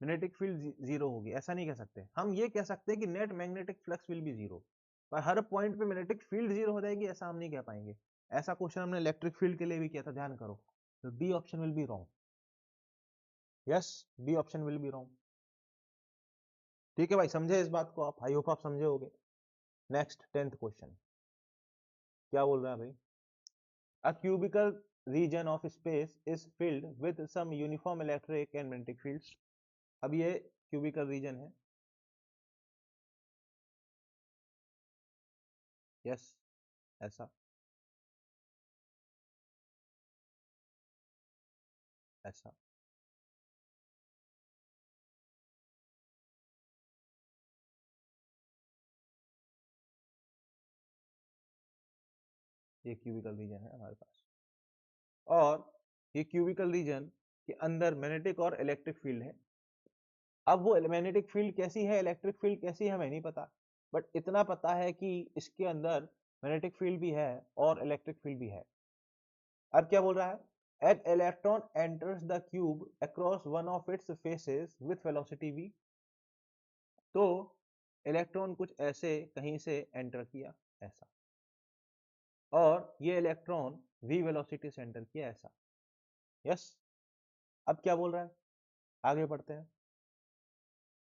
मैग्नेटिक फील्ड जीरो होगी, ऐसा नहीं कह सकते। हम ये कह सकते हैं कि net magnetic flux will be zero, पर हर पॉइंट पे मैग्नेटिक फील्ड जीरो हो जाएगी, ऐसा हम नहीं कह पाएंगे। ऐसा क्वेश्चन हमने इलेक्ट्रिक फील्ड के लिए भी किया था, ध्यान करो। तो D option will be wrong. Yes, D option will be wrong. ठीक है भाई, समझे इस बात को आप? आई होप आप समझे होगे। नेक्स्ट 10th क्वेश्चन क्या बोल रहा है भाई? A cubical region of space is filled with some uniform electric and magnetic fields. अब ये क्यूबिकल रीजन है, यस, ऐसा, ऐसा, ये क्यूबिकल रीजन है हमारे पास, और ये क्यूबिकल रीजन के अंदर मैग्नेटिक और इलेक्ट्रिक फील्ड है। अब वो मैग्नेटिक फील्ड कैसी है, इलेक्ट्रिक फील्ड कैसी है, हमें नहीं पता, बट इतना पता है कि इसके अंदर मैग्नेटिक फील्ड भी है और इलेक्ट्रिक फील्ड भी है। अब क्या बोल रहा है, an electron enters the cube across one of its faces with velocity v। तो इलेक्ट्रॉन कुछ ऐसे कहीं से एंटर किया ऐसा, और ये इलेक्ट्रॉन v वेलोसिटी से एंटर किया ऐसा। यस, अब क्या बोल रहा है, आगे बढ़ते हैं।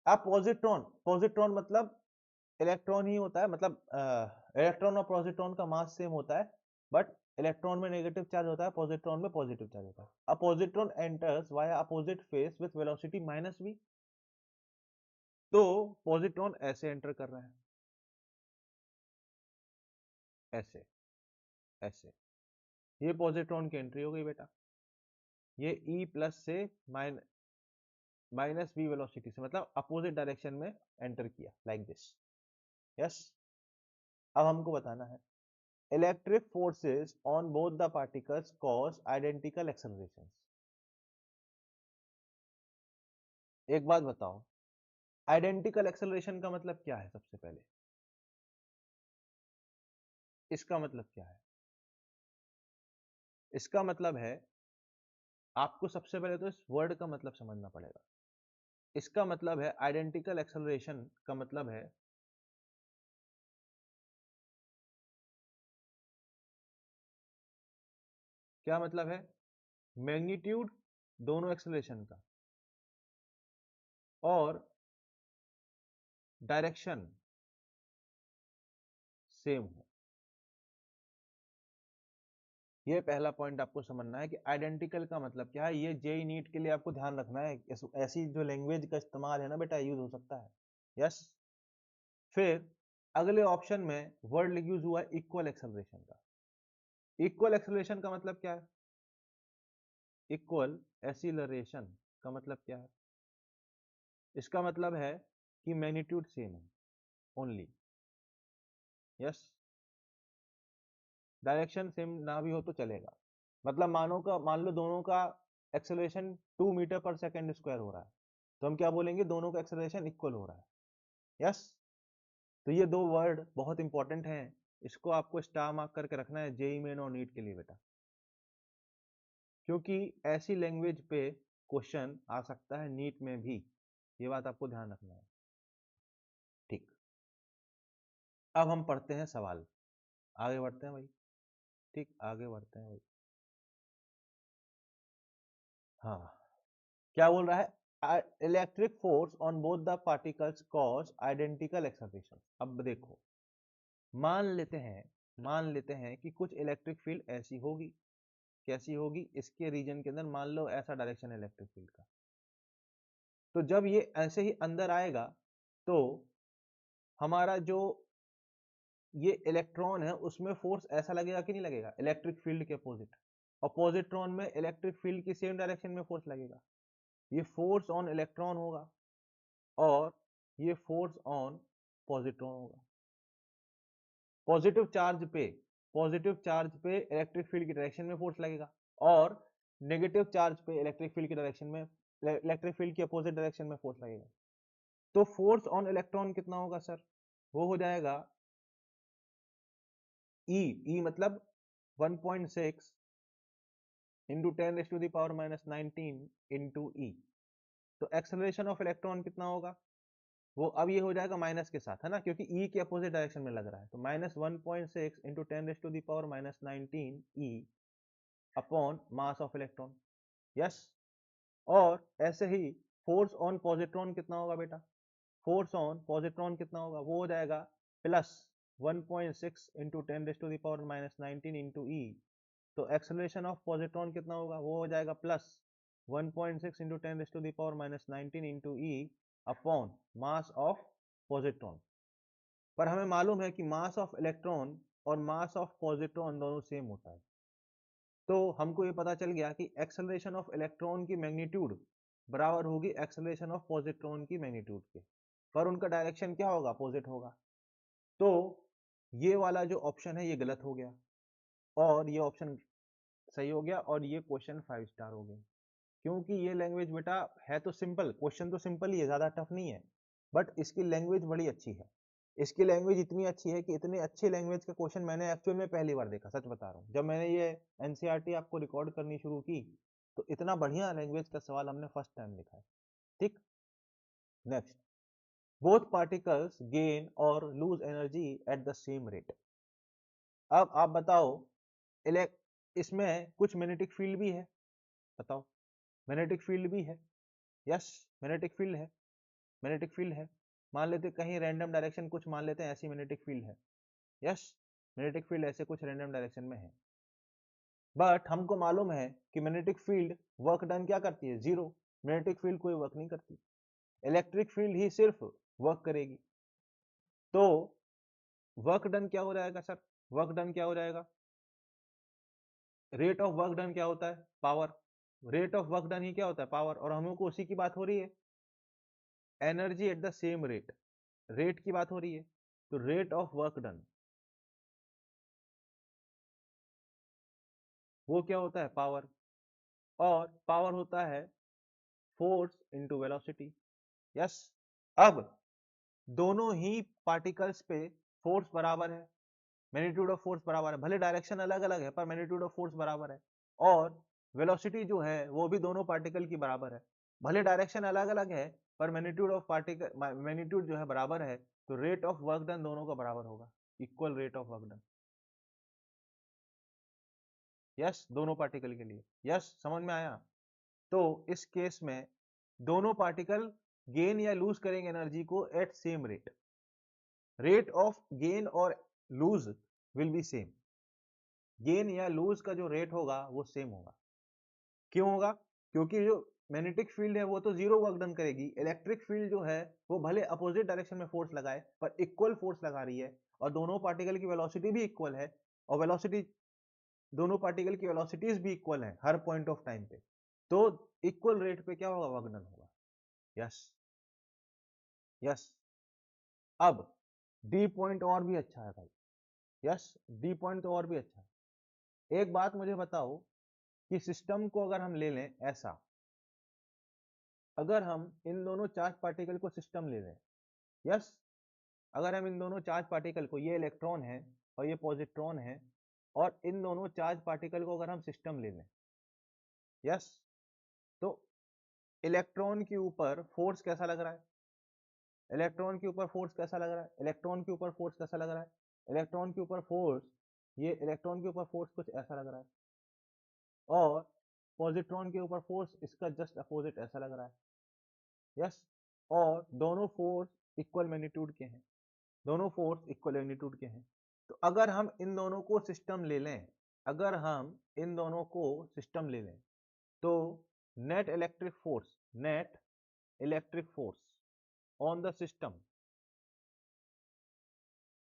अब पॉजिट्रॉन, पॉजिट्रॉन मतलब इलेक्ट्रॉन ही होता है, मतलब इलेक्ट्रॉन और पॉजिट्रॉन का मास सेम होता है, बट इलेक्ट्रॉन में नेगेटिव चार्ज होता है, पॉजिट्रॉन में पॉजिटिव चार्ज होता है। A positron enters via opposite face with velocity minus v। तो पॉजिट्रॉन ऐसे एंटर कर रहा है, ऐसे ऐसे, ये पॉजिट्रॉन की एंट्री हो गई बेटा। ये E प्लस से माइनस v वेलोसिटी से, मतलब अपोजिट डायरेक्शन में एंटर किया, लाइक दिस। यस, अब हमको बताना है electric forces on both the particles cause identical accelerations. एक बात बताओ, आइडेंटिकल एक्सेलरेशन का मतलब क्या है? सबसे पहले इसका मतलब क्या है? इसका मतलब है, आपको सबसे पहले तो इस वर्ड का मतलब समझना पड़ेगा। इसका मतलब है आइडेंटिकल एक्सेलरेशन का मतलब है, क्या मतलब है, मैग्नीट्यूड दोनों एक्सेलरेशन का और डायरेक्शन सेम हो। ये पहला पॉइंट आपको समझना है कि आइडेंटिकल का मतलब क्या है। ये जेई नीट के लिए आपको ध्यान रखना है, ऐसी जो लैंग्वेज का इस्तेमाल है ना बेटा, यूज हो सकता है। यस, फिर अगले ऑप्शन में वर्ड यूज हुआ इक्वल एक्सेलरेशन का। इक्वल एक्सेलरेशन का मतलब क्या है? इक्वल एक्सीलरेशन का मतलब क्या है? इसका मतलब है कि मैग्नीट्यूड सेम है ओनली। यस, डायरेक्शन सेम ना भी हो तो चलेगा। मतलब मान लो दोनों का एक्सेलरेशन 2 मीटर पर सेकेंड स्क्वायर हो रहा है, तो हम क्या बोलेंगे, दोनों का एक्सेलरेशन इक्वल हो रहा है। यस, तो ये दो वर्ड बहुत इंपॉर्टेंट हैं, इसको आपको स्टार मार्क करके रखना है जेई मेन और नीट के लिए बेटा, क्योंकि ऐसी लैंग्वेज पे क्वेश्चन आ सकता है नीट में भी, ये बात आपको ध्यान रखना है। ठीक, अब हम पढ़ते हैं सवाल, आगे बढ़ते हैं भाई। ठीक, आगे बढ़ते हैं भाई। हाँ, क्या बोल रहा है, electric force on both the particles cause identical acceleration. अब देखो, मान लेते हैं मान लेते हैं कि कुछ इलेक्ट्रिक फील्ड ऐसी होगी, कैसी होगी, इसके रीजन के अंदर मान लो ऐसा डायरेक्शन है इलेक्ट्रिक फील्ड का, तो जब ये ऐसे ही अंदर आएगा तो हमारा जो ये इलेक्ट्रॉन है उसमें फोर्स ऐसा लगेगा कि नहीं लगेगा, इलेक्ट्रिक फील्ड के अपोजिट। और पॉजिट्रॉन में इलेक्ट्रिक फील्ड की सेम डायरेक्शन में फोर्स लगेगा, ये फोर्स ऑन इलेक्ट्रॉन होगा और ये फोर्स ऑन पॉजिट्रॉन होगा। पॉजिटिव चार्ज पे पॉजिटिव चार्ज पे इलेक्ट्रिक फील्ड की डायरेक्शन में फोर्स लगेगा, और नेगेटिव चार्ज पे इलेक्ट्रिक फील्ड की डायरेक्शन में, इलेक्ट्रिक फील्ड की अपोजिट डायरेक्शन में फोर्स लगेगा। तो फोर्स ऑन इलेक्ट्रॉन कितना होगा सर? वो हो जाएगा ई मतलब 1.6 इंटू 10⁻⁻19 इंटू ई। तो एक्सेलरेशन ऑफ इलेक्ट्रॉन कितना होगा? वो अब ये हो जाएगा माइनस के साथ, है ना, क्योंकि ई के अपोजिट डायरेक्शन में लग रहा है, तो -1.6 into 10⁻⁻19 E upon mass of electron. Yes, और ऐसे ही फोर्स ऑन पॉजिट्रॉन कितना होगा बेटा? फोर्स ऑन पॉजिट्रॉन कितना होगा? वो हो जाएगा प्लस 1.6 इंटू 10⁻⁻19 इंटू ई। तो एक्सेलरेशन ऑफ पॉजिट्रॉन कितना होगा? वो हो जाएगा plus 1.6 into 10⁻⁻19 into E upon mass of positron. पर हमें मालूम है कि मास ऑफ इलेक्ट्रॉन और मास ऑफ पॉजिट्रॉन दोनों सेम होता है, तो हमको ये पता चल गया कि एक्सेलरेशन ऑफ इलेक्ट्रॉन की मैग्नीट्यूड बराबर होगी एक्सेलरेशन ऑफ पॉजिट्रॉन की मैग्नीट्यूड के, पर उनका डायरेक्शन क्या होगा? अपोजिट होगा। तो ये वाला जो ऑप्शन है ये गलत हो गया, और ये ऑप्शन सही हो गया और ये क्वेश्चन 5 स्टार हो गया। क्योंकि ये लैंग्वेज बेटा है तो सिंपल, क्वेश्चन तो सिंपल ही है, ज्यादा टफ नहीं है, बट इसकी लैंग्वेज बड़ी अच्छी है। इसकी लैंग्वेज इतनी अच्छी है कि इतने अच्छे लैंग्वेज का क्वेश्चन मैंने एक्चुअल में पहली बार देखा, सच बता रहा हूँ। जब मैंने ये एनसीईआरटी आपको रिकॉर्ड करनी शुरू की तो इतना बढ़िया लैंग्वेज का सवाल हमने फर्स्ट टाइम लिखा है। ठीक, नेक्स्ट, बोथ पार्टिकल्स गेन और lose energy at the same rate. अब आप बताओ, इसमें कुछ मैग्नेटिक फील्ड भी है, बताओ, मैग्नेटिक फील्ड भी है, यस मैग्नेटिक फील्ड है, मैग्नेटिक फील्ड है, मान लेते कहीं रैंडम डायरेक्शन कुछ मान लेते हैं ऐसी मैग्नेटिक फील्ड है, यस मैग्नेटिक फील्ड ऐसे कुछ रैंडम डायरेक्शन में है। बट हमको मालूम है कि मैग्नेटिक फील्ड वर्क डन क्या करती है, जीरो, मैग्नेटिक फील्ड कोई वर्क नहीं करती, इलेक्ट्रिक फील्ड ही सिर्फ वर्क करेगी। तो वर्क डन क्या हो जाएगा सर, वर्क डन क्या हो जाएगा, रेट ऑफ वर्क डन क्या होता है, power, rate of work done ही क्या होता है, पावर, और हम लोग को उसी की बात हो रही है, energy at the same rate, rate की बात हो रही है, तो रेट ऑफ वर्क डन वो क्या होता है, पावर, और पावर होता है फोर्स इनटू वेलोसिटी, यस। अब दोनों ही पार्टिकल्स पे फोर्स बराबर है, मैग्नीट्यूड ऑफ फोर्स बराबर है, भले डायरेक्शन अलग अलग है पर मैग्नीट्यूड ऑफ फोर्स बराबर है, और वेलोसिटी जो है वो भी दोनों पार्टिकल की बराबर है, भले डायरेक्शन अलग अलग है पर मैग्नीट्यूड ऑफ पार्टिकल, मैग्नीट्यूड जो है बराबर है, तो रेट ऑफ वर्क डन दोनों का बराबर होगा, equal rate of work done, yes दोनों पार्टिकल के लिए, यस समझ में आया। तो इस केस में दोनों पार्टिकल गेन या लूज करेंगे एनर्जी को at same rate, rate of gain और lose will be same, gain या लूज का जो रेट होगा वो सेम होगा। क्यों होगा, क्योंकि जो मैग्नेटिक फील्ड है वो तो जीरो वर्क डन करेगी, इलेक्ट्रिक फील्ड जो है वो भले अपोजिट डायरेक्शन में फोर्स लगाए पर इक्वल फोर्स लगा रही है, और दोनों पार्टिकल की वेलोसिटी भी इक्वल है, और वेलोसिटी, दोनों पार्टिकल की वेलोसिटीज भी इक्वल है हर पॉइंट ऑफ टाइम पे, तो इक्वल रेट पे क्या होगा, वर्क डन होगा, यस यस। अब डी पॉइंट और भी अच्छा है भाई, यस डी पॉइंट तो और भी अच्छा है। एक बात मुझे बताओ कि सिस्टम को अगर हम ले लें ऐसा, अगर हम इन दोनों चार्ज पार्टिकल को सिस्टम ले लें, यस अगर हम इन दोनों चार्ज पार्टिकल को, ये इलेक्ट्रॉन है और ये पॉजिट्रॉन है, और इन दोनों चार्ज पार्टिकल को अगर हम सिस्टम ले लें, यस, तो इलेक्ट्रॉन के ऊपर फोर्स कैसा लग रहा है, इलेक्ट्रॉन के ऊपर फोर्स कैसा लग रहा है, इलेक्ट्रॉन के ऊपर फोर्स कैसा लग रहा है, इलेक्ट्रॉन के ऊपर फोर्स, ये इलेक्ट्रॉन के ऊपर फोर्स कुछ ऐसा लग रहा है, और पॉजिट्रॉन के ऊपर फोर्स इसका जस्ट अपोजिट ऐसा लग रहा है, यस, और दोनों फोर्स इक्वल मैग्नीट्यूड के हैं, दोनों फोर्स इक्वल मैग्नीट्यूड के हैं। तो अगर हम इन दोनों को सिस्टम ले लें, अगर हम इन दोनों को सिस्टम ले लें, तो net electric force, net electric force on the system,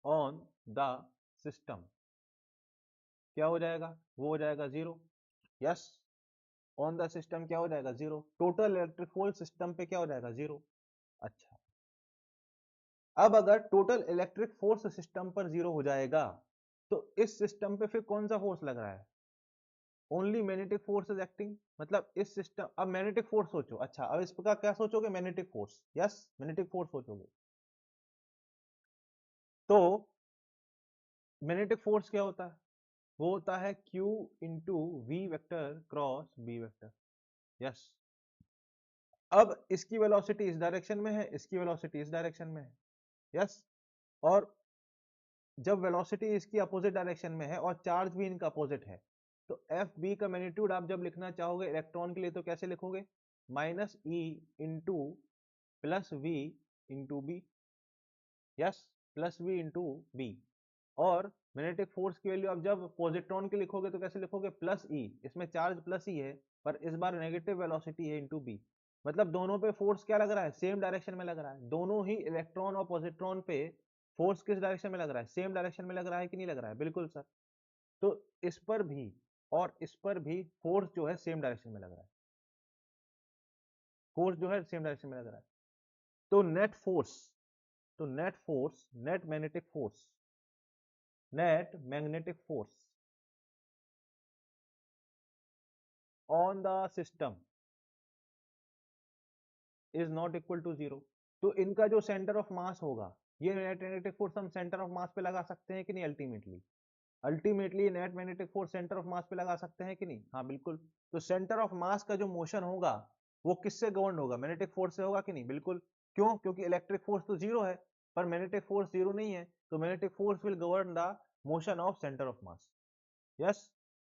on the system क्या हो जाएगा, वो हो जाएगा zero, yes on the system क्या हो जाएगा, zero, total electric force system पे क्या हो जाएगा, जीरो। अच्छा, अब अगर टोटल इलेक्ट्रिक फोर्स सिस्टम पर जीरो हो जाएगा तो इस सिस्टम पे फिर कौन सा फोर्स लग रहा है, only magnetic force is acting, मतलब इस सिस्टम, अब मैग्नेटिक फोर्स सोचो, अच्छा अब इसका क्या सोचोगे, magnetic force, yes magnetic force सोचोगे, तो मैग्नेटिक फोर्स क्या होता है, वो होता है Q into V vector cross B vector, yes. अब इसकी वेलोसिटी इस डायरेक्शन में है, इसकी वेलोसिटी इस डायरेक्शन में है, यस, और जब वेलोसिटी इसकी अपोजिट डायरेक्शन में है और चार्ज भी इनका अपोजिट है, तो एफ बी का मैग्नीट्यूड आप जब लिखना चाहोगे इलेक्ट्रॉन के लिए तो कैसे लिखोगे, minus E into plus V into B, yes plus V into B, और मैग्नेटिक फोर्स की वैल्यू आप जब पॉजिट्रॉन के लिखोगे तो कैसे लिखोगे, प्लस ई, इसमें चार्ज प्लस ई है पर इस बार नेगेटिव वेलोसिटी है इंटू बी, मतलब दोनों पे फोर्स क्या लग रहा है, सेम डायरेक्शन में लग रहा है, दोनों ही इलेक्ट्रॉन और पॉजिट्रॉन पे फोर्स किस डायरेक्शन में लग रहा है, सेम डायरेक्शन में लग रहा है कि नहीं लग रहा है, बिल्कुल सर। तो इस पर भी और इस पर भी फोर्स जो है सेम डायरेक्शन में लग रहा है, फोर्स जो है सेम डायरेक्शन में लग रहा है, तो नेट फोर्स, तो net force, net magnetic force, net magnetic force on the system is not equal to 0, तो इनका जो सेंटर ऑफ मास होगा, ये नेट मैग्नेटिक फोर्स हम सेंटर ऑफ मास पे लगा सकते हैं कि नहीं? Ultimately net magnetic force centre of mass पे लगा सकते हैं कि नहीं? हाँ बिल्कुल। तो सेंटर ऑफ मास का जो मोशन होगा वो किससे गवर्न होगा? मैग्नेटिक फोर्स से होगा कि नहीं? बिल्कुल। क्यों? क्योंकि इलेक्ट्रिक फोर्स तो जीरो है, पर मैग्नेटिक फोर्स जीरो नहीं है, तो magnetic force will govern the motion of centre of mass. Yes,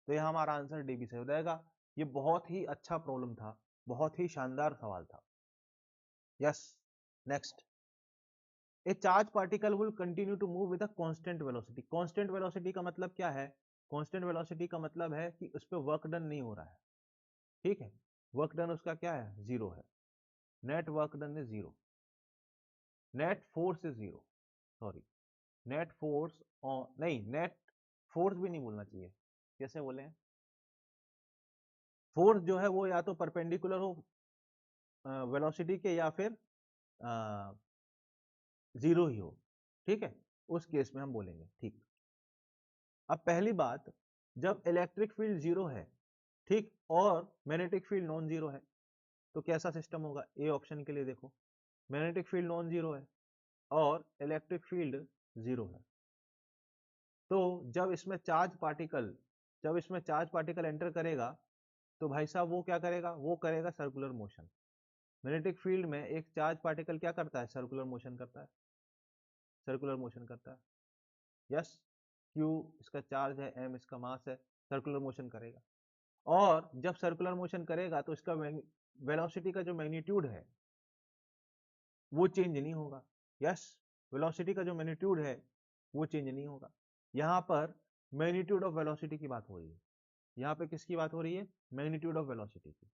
तो यह हमारा आंसर डी बी से हो जाएगा। ये बहुत ही अच्छा प्रॉब्लम था, बहुत ही शानदार सवाल था। Yes, next. A charge particle will continue to move with a constant velocity. Constant velocity का मतलब क्या है? कांस्टेंट वेलोसिटी का मतलब है कि उस पर वर्क डन नहीं हो रहा है, ठीक है? वर्क डन उसका क्या है? जीरो है। Net work done is zero, net force is zero, sorry, net force नहीं, नेट फोर्स भी नहीं बोलना चाहिए, कैसे बोले? फोर्स जो है वो या तो परपेंडिकुलर हो वेलोसिटी के, या फिर जीरो ही हो, ठीक है? उस केस में हम बोलेंगे, ठीक। अब पहली बात, जब इलेक्ट्रिक फील्ड जीरो है, ठीक, और मैग्नेटिक फील्ड नॉन जीरो है, तो कैसा सिस्टम होगा? ए ऑप्शन के लिए देखो, मैग्नेटिक फील्ड नॉन जीरो है और इलेक्ट्रिक फील्ड जीरो है, तो जब इसमें चार्ज पार्टिकल एंटर करेगा, तो भाई साहब वो क्या करेगा? वो करेगा सर्कुलर मोशन। मैग्नेटिक फील्ड में एक चार्ज पार्टिकल क्या करता है? सर्कुलर मोशन करता है, सर्कुलर मोशन करता है। यस, क्यू इसका चार्ज है, एम इसका मास है, सर्कुलर मोशन करेगा। और जब सर्कुलर मोशन करेगा तो इसका वेलोसिटी का जो मैग्नीट्यूड है वो चेंज नहीं होगा। यस, वेलोसिटी का जो मैग्नीट्यूड है वो चेंज नहीं होगा। यहां पर मैग्नीट्यूड ऑफ वेलोसिटी की बात हो रही है, यहां पे किसकी बात हो रही है? मैग्नीट्यूड ऑफ वेलोसिटी की।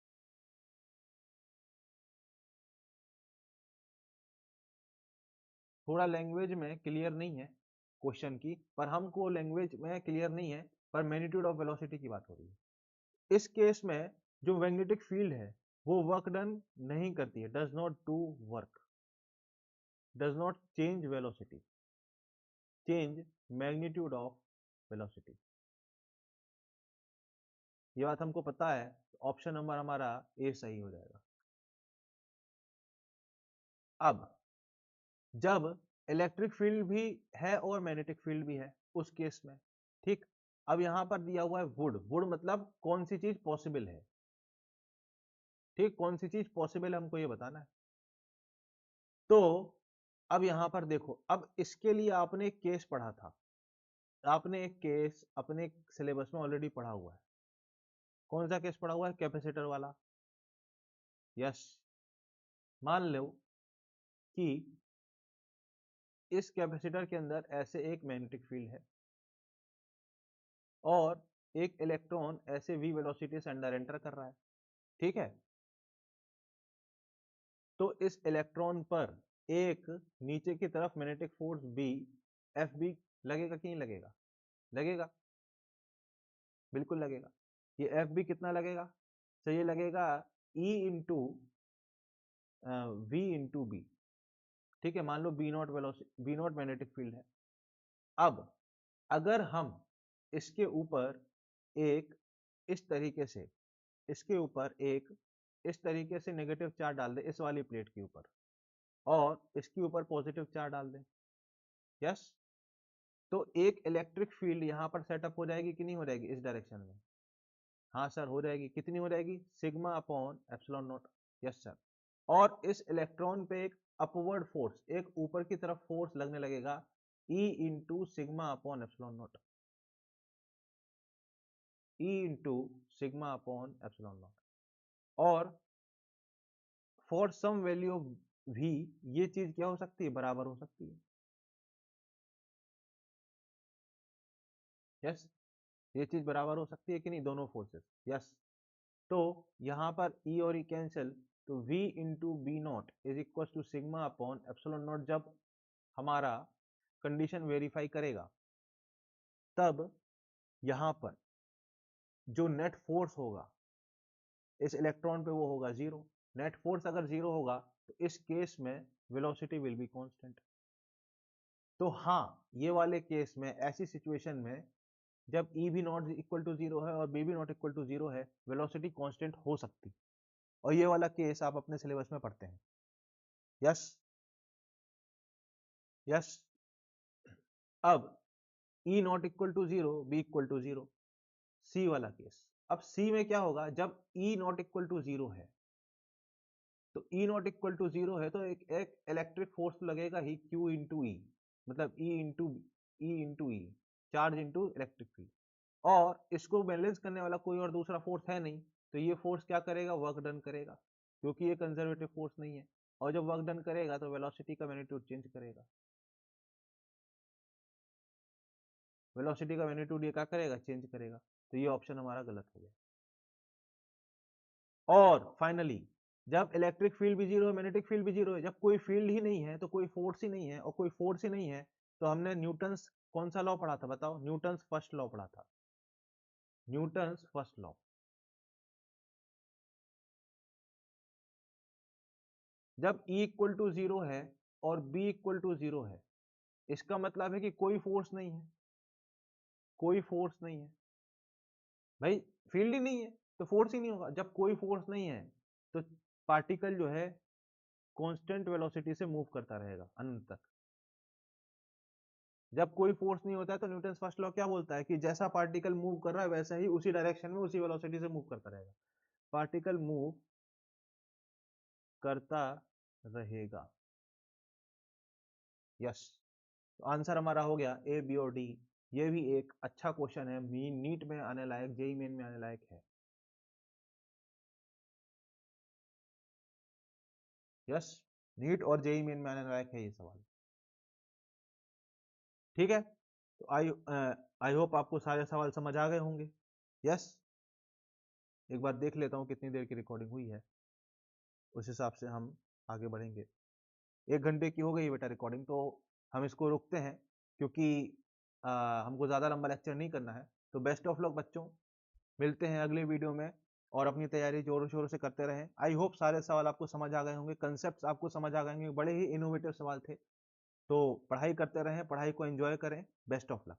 थोड़ा लैंग्वेज में क्लियर नहीं है क्वेश्चन की, पर हमको लैंग्वेज में क्लियर नहीं है, पर मैग्नीट्यूड ऑफ वेलोसिटी की बात हो रही है। इस केस में जो मैग्नेटिक फील्ड है वो वर्क डन नहीं करती है, does not do work, does not change velocity, change magnitude of velocity. ये बात हमको पता है, ऑप्शन नंबर हमारा ए सही हो जाएगा। अब जब इलेक्ट्रिक फील्ड भी है और मैग्नेटिक फील्ड भी है उस केस में, ठीक, अब यहां पर दिया हुआ है वुड, वुड मतलब कौन सी चीज पॉसिबल है, ठीक, कौन सी चीज पॉसिबल है हमको ये बताना है। तो अब यहां पर देखो, अब इसके लिए आपने एक केस पढ़ा था, आपने एक केस अपने सिलेबस में ऑलरेडी पढ़ा हुआ है। कौन सा केस पढ़ा हुआ है? कैपेसिटर वाला। यस, मान लो कि इस कैपेसिटर के अंदर ऐसे एक मैग्नेटिक फील्ड है और एक इलेक्ट्रॉन ऐसे v वेलोसिटी से अंदर एंटर कर रहा है, ठीक है? तो इस इलेक्ट्रॉन पर एक नीचे की तरफ magnetic force b, F B लगेगा कि नहीं लगेगा? लगेगा, बिल्कुल लगेगा। ये एफ बी कितना लगेगा? तो ये लगेगा E into V into B, ठीक है? मान लो B nought velocity, B nought magnetic field है। अब अगर हम इसके ऊपर एक इस तरीके से, इसके ऊपर एक इस तरीके से नेगेटिव चार्ज डाल दे इस वाली प्लेट के ऊपर, और इसके ऊपर पॉजिटिव चार्ज डाल दें, यस, तो एक इलेक्ट्रिक फील्ड यहां पर सेटअप हो जाएगी कि नहीं हो जाएगी? इस डायरेक्शन में, हाँ सर हो जाएगी। कितनी हो जाएगी? Sigma upon epsilon not. Yes sir. और इस इलेक्ट्रॉन पे एक अपवर्ड फोर्स, एक ऊपर की तरफ फोर्स लगने लगेगा, E into sigma upon epsilon nought, E into sigma upon epsilon nought. और for some value of v ये चीज क्या हो सकती है? बराबर हो सकती है। यस, ये चीज बराबर हो सकती है कि नहीं? दोनों फोर्सेस। यस, तो यहां पर E और E कैंसिल, तो v into B nought is equal to sigma upon epsilon nought. जब हमारा कंडीशन वेरीफाई करेगा तब यहां पर जो नेट फोर्स होगा इस इलेक्ट्रॉन पे वो होगा जीरो। नेट फोर्स अगर जीरो होगा तो इस केस में वेलोसिटी विल बी कांस्टेंट। तो हाँ, ये वाले केस में, ऐसी सिचुएशन में जब ई भी नॉट इक्वल टू जीरो है और बी भी नॉट इक्वल टू जीरो है, वेलोसिटी कांस्टेंट हो सकती, और ये वाला केस आप अपने सिलेबस में पढ़ते हैं। Yes yes. अब E not equal to zero, B equal to zero, C वाला केस। अब सी में क्या होगा, जब E not equal to zero है, तो E not equal to zero है तो एक इलेक्ट्रिक फोर्स लगेगा ही, क्यू इंटू ई, मतलब ई इंटू ई, चार्ज इंटू इलेक्ट्रिक फील्ड। और इसको बैलेंस करने वाला कोई और दूसरा फोर्स है नहीं, तो ये फोर्स क्या करेगा, वर्क डन करेगा, क्योंकि ये कंजर्वेटिव फोर्स नहीं है। और जब वर्क डन करेगा तो वेलोसिटी का मैग्नीट्यूड चेंज करेगा, वेलोसिटी का मैग्नीट्यूड ये क्या करेगा, चेंज करेगा। तो ये ऑप्शन हमारा गलत हो गया। और फाइनली, जब इलेक्ट्रिक फील्ड भी जीरो है, मैग्नेटिक फील्ड भी जीरो है, जब कोई फील्ड ही नहीं है तो कोई फोर्स ही नहीं है, और कोई फोर्स ही नहीं है तो हमने न्यूटन्स कौन सा लॉ पढ़ा था, बताओ, न्यूटन्स फर्स्ट लॉ पढ़ा था, न्यूटन्स फर्स्ट लॉ। जब E इक्वल टू जीरो है और B इक्वल टू जीरो है, इसका मतलब है कि कोई फोर्स नहीं है, कोई फोर्स नहीं है भाई, फील्ड ही नहीं है तो फोर्स ही नहीं होगा। जब कोई फोर्स नहीं है तो पार्टिकल जो है कांस्टेंट वेलोसिटी से मूव करता रहेगा अनंत तक। जब कोई फोर्स नहीं होता है तो न्यूटन फर्स्ट लॉ क्या बोलता है कि जैसा पार्टिकल मूव कर रहा है वैसा ही उसी डायरेक्शन में उसी वेलोसिटी से मूव करता रहेगा, पार्टिकल मूव करता रहेगा। यस, तो आंसर हमारा हो गया ए, बी और डी। ये भी एक अच्छा क्वेश्चन है, नीट में आने लायक, जेई मेन में आने लायक है। यस, नीट और जेई मेन में आने लायक है ये सवाल। ठीक है, तो आई होप आपको सारे सवाल समझ आ गए होंगे। यस, एक बार देख लेता हूँ कितनी देर की रिकॉर्डिंग हुई है, उस हिसाब से हम आगे बढ़ेंगे। 1 घंटे की हो गई बेटा रिकॉर्डिंग, तो हम इसको रुकते हैं, क्योंकि हमको ज़्यादा लंबा लेक्चर नहीं करना है। तो बेस्ट ऑफ लक बच्चों, मिलते हैं अगले वीडियो में, और अपनी तैयारी जोरों शोरों से करते रहें। आई होप सारे सवाल आपको समझ आ गए होंगे, कंसेप्ट आपको समझ आ गए होंगे, बड़े ही इनोवेटिव सवाल थे। तो पढ़ाई करते रहें, पढ़ाई को एंजॉय करें। Best of luck.